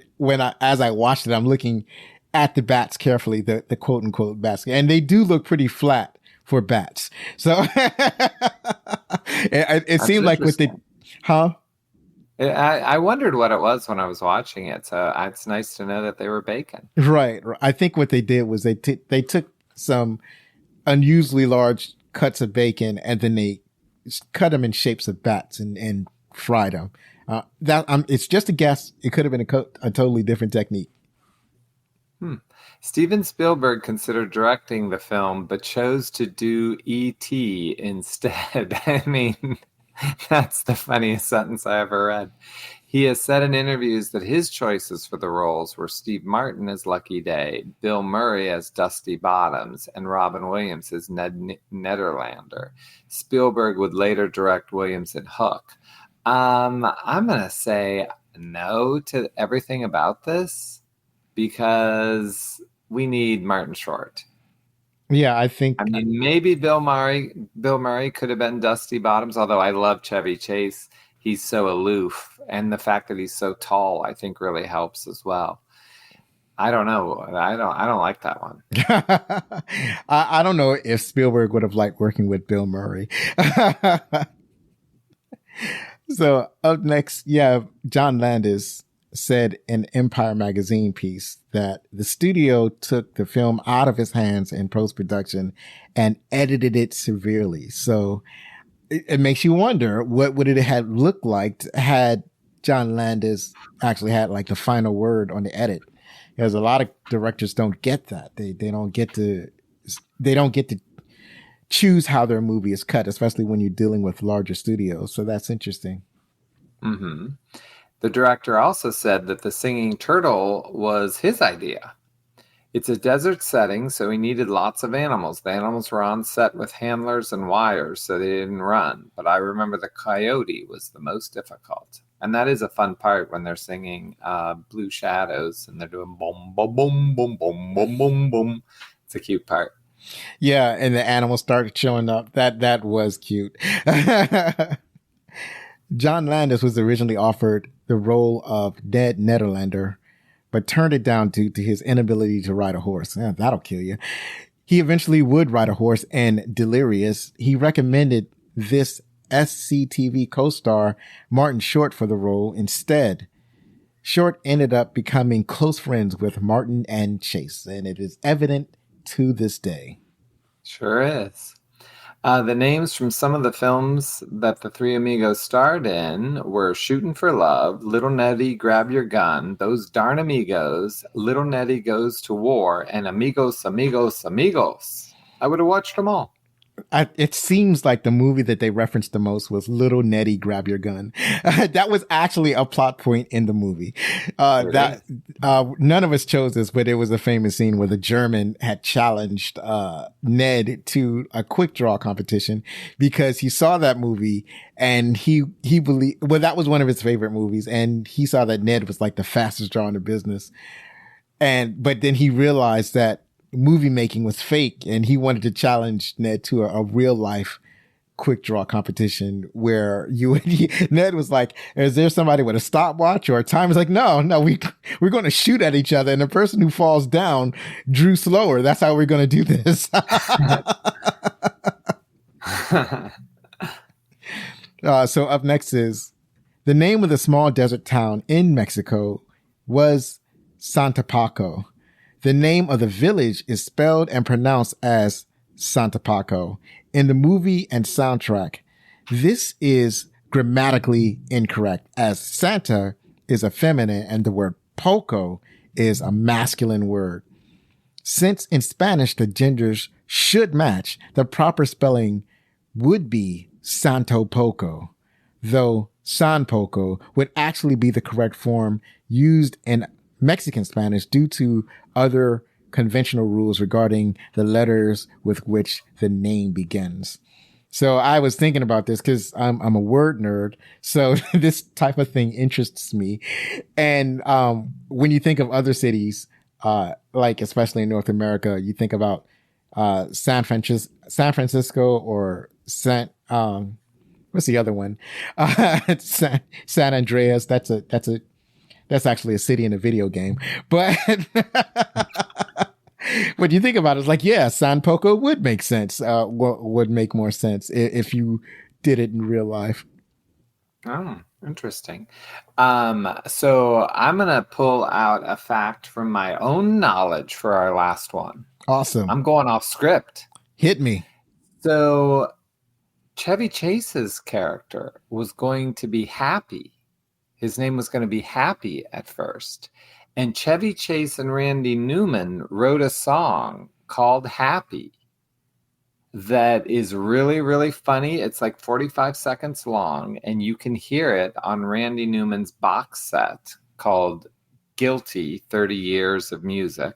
as I watched it, I'm looking at the bats carefully, the quote unquote bats, and they do look pretty flat for bats. So it seemed like with the, huh? I wondered what it was when I was watching it. So it's nice to know that they were bacon. Right. I think what they did was they took some unusually large cuts of bacon and then they cut them in shapes of bats and fried them. It's just a guess. It could have been a totally different technique. Steven Spielberg considered directing the film, but chose to do E.T. instead. I mean, that's the funniest sentence I ever read. He has said in interviews that his choices for the roles were Steve Martin as Lucky Day, Bill Murray as Dusty Bottoms, and Robin Williams as Ned Nederlander. Spielberg would later direct Williams in Hook. I'm going to say no to everything about this because we need Martin Short. Yeah, I think. I mean, maybe Bill Murray could have been Dusty Bottoms, although I love Chevy Chase. He's so aloof, and the fact that he's so tall, I think, really helps as well. I don't know. I don't like that one. I don't know if Spielberg would have liked working with Bill Murray. So up next, you have John Landis said in Empire magazine piece that the studio took the film out of his hands in post-production and edited it severely. So it makes you wonder, what would it have looked like had John Landis actually had like the final word on the edit? Because a lot of directors don't get that. They don't get to choose how their movie is cut, especially when you're dealing with larger studios. So that's interesting. Mm-hmm. The director also said that the singing turtle was his idea. It's a desert setting, so he needed lots of animals. The animals were on set with handlers and wires, so they didn't run. But I remember the coyote was the most difficult. And that is a fun part when they're singing Blue Shadows and they're doing boom, boom, boom, boom, boom, boom, boom, boom. It's a cute part. Yeah, and the animals started showing up. That was cute. John Landis was originally offered the role of Ned Nederlander, but turned it down due to his inability to ride a horse. That'll kill you. He eventually would ride a horse in Delirious. He recommended this SCTV co-star Martin Short for the role instead. Short ended up becoming close friends with Martin and Chase, and it is evident to this day. Sure is. The names from some of the films that the three amigos starred in were Shootin' for Love, Little Nettie, Grab Your Gun, Those Darn Amigos, Little Nettie Goes to War, and Amigos, Amigos, Amigos. I would have watched them all. It seems like the movie that they referenced the most was Little Nettie Grab Your Gun. That was actually a plot point in the movie. None of us chose this, but it was a famous scene where the German had challenged Ned to a quick draw competition because he saw that movie and he believed, well, that was one of his favorite movies, and he saw that Ned was like the fastest draw in the business. But then he realized that movie making was fake, and he wanted to challenge Ned to a real life quick draw competition where Ned was like, is there somebody with a stopwatch or a time? He's like, no, we're going to shoot at each other, and the person who falls down drew slower. That's how we're going to do this. So up next is the name of the small desert town in Mexico was Santa Poco. The name of the village is spelled and pronounced as Santa Poco. In the movie and soundtrack, this is grammatically incorrect, as Santa is a feminine and the word Poco is a masculine word. Since in Spanish the genders should match, the proper spelling would be Santo Poco, though San Poco would actually be the correct form used in Mexican Spanish due to other conventional rules regarding the letters with which the name begins. So I was thinking about this because I'm a word nerd. So this type of thing interests me. And when you think of other cities, like especially in North America, you think about San Francisco or what's the other one? San Andreas. That's actually a city in a video game. But when you think about it, it's like, yeah, San Poco would make sense. Would make more sense if you did it in real life. Oh, interesting. So I'm going to pull out a fact from my own knowledge for our last one. Awesome. I'm going off script. Hit me. So Chevy Chase's character was going to be Happy. His name was going to be Happy at first. And Chevy Chase and Randy Newman wrote a song called Happy that is really, really funny. It's like 45 seconds long, and you can hear it on Randy Newman's box set called Guilty, 30 Years of Music.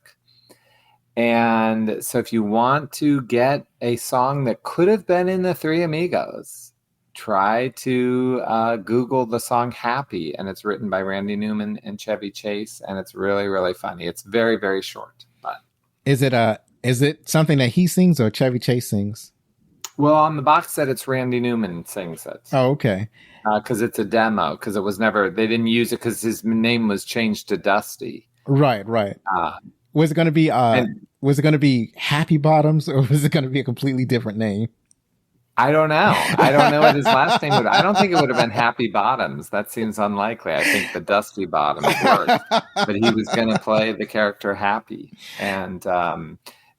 And so if you want to get a song that could have been in the Three Amigos, try to Google the song Happy, and it's written by Randy Newman and Chevy Chase, and it's really, really funny. It's very, very short. But is it something that he sings or Chevy Chase sings? Well, on the box set, it's Randy Newman sings it. Oh, okay. Because it's a demo, because it was never, they didn't use it because his name was changed to Dusty. Right. Was it going to be Happy Bottoms, or was it going to be a completely different name? I don't know. I don't know what his last name would. I don't think it would have been Happy Bottoms. That seems unlikely. I think the Dusty Bottoms worked, but he was going to play the character Happy, and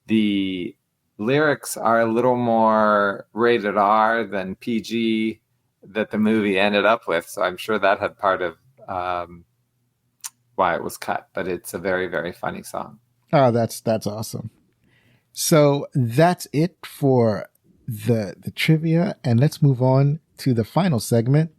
the lyrics are a little more rated R than PG that the movie ended up with. So I'm sure that had part of why it was cut. But it's a very, very funny song. Oh, that's awesome. So that's it for the trivia, and let's move on to the final segment.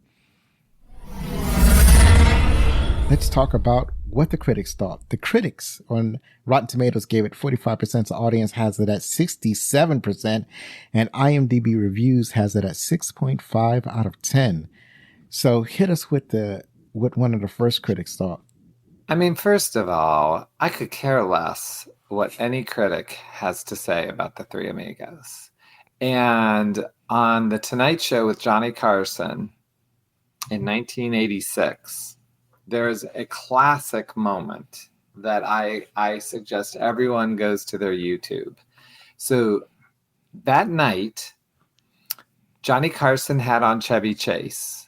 Let's talk about what the critics thought. The critics on Rotten Tomatoes gave it 45%. The audience has it at 67%, and IMDb reviews has it at 6.5 out of 10. So hit us with what one of the first critics thought. I mean, first of all, I could care less what any critic has to say about the Three Amigos. And on The Tonight Show with Johnny Carson in 1986, there's a classic moment that I suggest everyone goes to their YouTube. So that night, Johnny Carson had on Chevy Chase.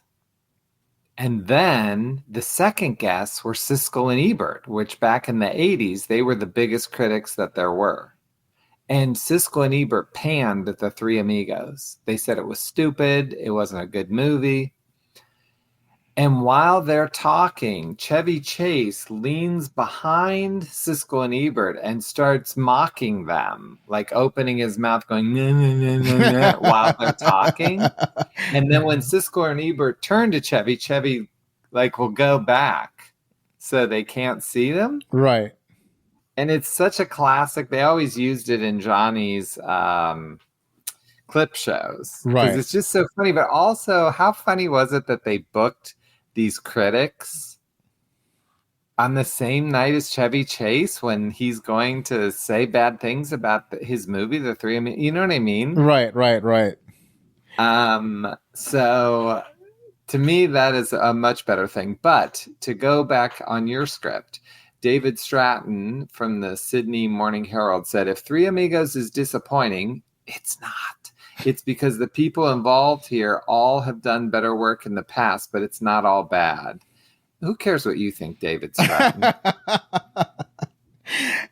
And then the second guests were Siskel and Ebert, which back in the 80s, they were the biggest critics that there were. And Siskel and Ebert panned the Three Amigos. They said it was stupid. It wasn't a good movie. And while they're talking, Chevy Chase leans behind Siskel and Ebert and starts mocking them, like opening his mouth going, nah, nah, nah, nah, nah, while they're talking. And then when Siskel and Ebert turn to Chevy like will go back so they can't see them. Right. And it's such a classic. They always used it in Johnny's clip shows. Right. Because it's just so funny. But also, how funny was it that they booked these critics on the same night as Chevy Chase when he's going to say bad things about his movie, The Three Amigos? You know what I mean? Right. So to me, that is a much better thing. But to go back on your script, David Stratton from the Sydney Morning Herald said, if Three Amigos is disappointing, it's not. It's because the people involved here all have done better work in the past, but it's not all bad. Who cares what you think, David Stratton?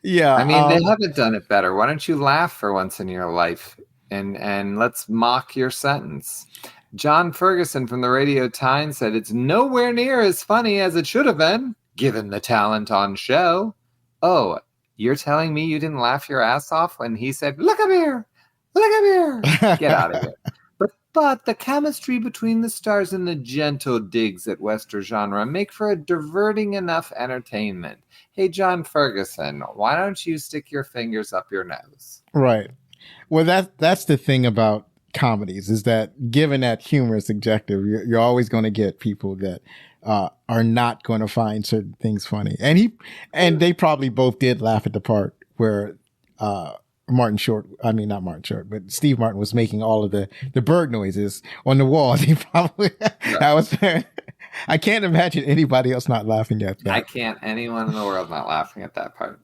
Yeah. I mean, they haven't done it better. Why don't you laugh for once in your life and let's mock your sentence? John Ferguson from the Radio Times said, it's nowhere near as funny as it should have been, given the talent on show. Oh, you're telling me you didn't laugh your ass off when he said, look up here. Look up here. Get out of here. But the chemistry between the stars and the gentle digs at Western genre make for a diverting enough entertainment. Hey, John Ferguson, why don't you stick your fingers up your nose? Right. Well, that's the thing about comedies, is that given that humor is subjective, you're always going to get people that are not going to find certain things funny. And they probably both did laugh at the part where Steve Martin was making all of the bird noises on the wall. They probably, that was, I can't imagine anybody else not laughing at that. I can't, anyone in the world not laughing at that part.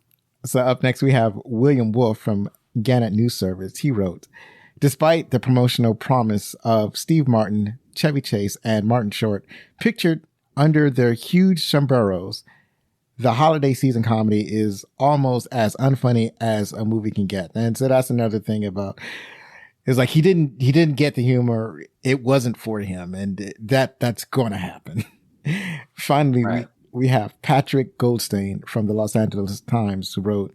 So up next, we have William Wolf from Gannett News Service. He wrote, despite the promotional promise of Steve Martin, Chevy Chase, and Martin Short pictured under their huge sombreros, the holiday season comedy is almost as unfunny as a movie can get. And so that's another thing about, it's like he didn't get the humor. It wasn't for him. And that's going to happen. Finally, right. we have Patrick Goldstein from the Los Angeles Times, who wrote,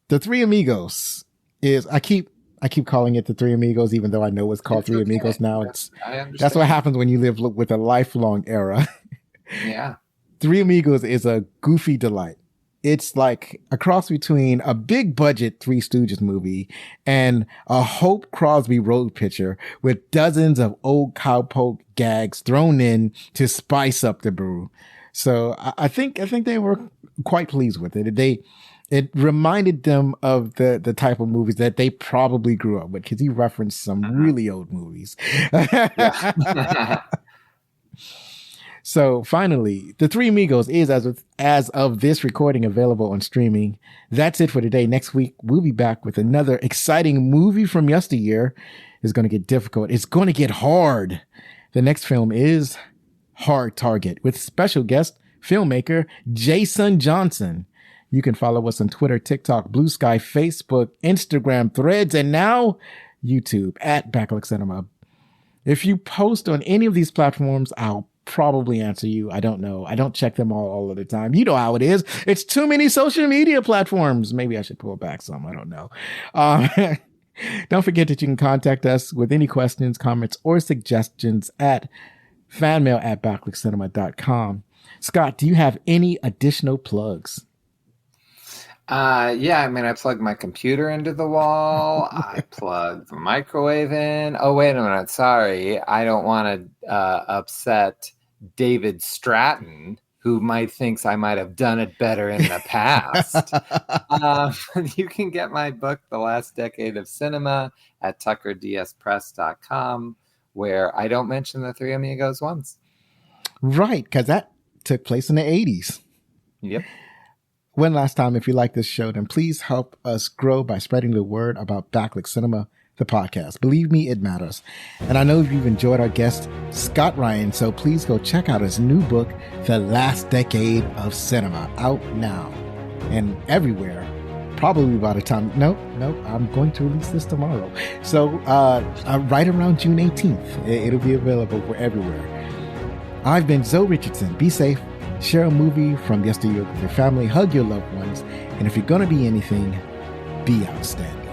the Three Amigos is, I keep calling it the Three Amigos, even though I know it's called Three Amigos now. That's what happens when you live with a lifelong era. Yeah. Three Amigos is a goofy delight. It's like a cross between a big budget Three Stooges movie and a Hope Crosby road picture with dozens of old cowpoke gags thrown in to spice up the brew. So I think they were quite pleased with it. It reminded them of the type of movies that they probably grew up with, because he referenced some really old movies. So finally, The Three Amigos is, as of this recording, available on streaming. That's it for today. Next week, we'll be back with another exciting movie from yesteryear. It's going to get difficult. It's going to get hard. The next film is Hard Target with special guest filmmaker Jason Johnson. You can follow us on Twitter, TikTok, Blue Sky, Facebook, Instagram, Threads, and now YouTube at Backlog Cinema. If you post on any of these platforms, I'll probably answer you. I don't know. I don't check them all of the time. You know how it is. It's too many social media platforms. Maybe I should pull back some. I don't know. Don't forget that you can contact us with any questions, comments, or suggestions at fanmail@backlogcinema.com. Scott, do you have any additional plugs? Yeah, I mean, I plug my computer into the wall. I plug the microwave in. Oh, wait a minute. Sorry. I don't want to upset David Stratton, who thinks I might have done it better in the past. You can get my book, The Last Decade of Cinema, at tuckerdspress.com, where I don't mention The Three Amigos once. Right, because that took place in the 80s. Yep. One last time, if you like this show, then please help us grow by spreading the word about Backlog Cinema, the podcast. Believe me, it matters. And I know you've enjoyed our guest, Scott Ryan, so please go check out his new book, The Last Decade of Cinema, out now and everywhere. Probably by the time, nope, I'm going to release this tomorrow. So right around June 18th, it'll be available for everywhere. I've been Zoe Richardson. Be safe. Share a movie from yesteryear with your family. Hug your loved ones. And if you're going to be anything, be outstanding.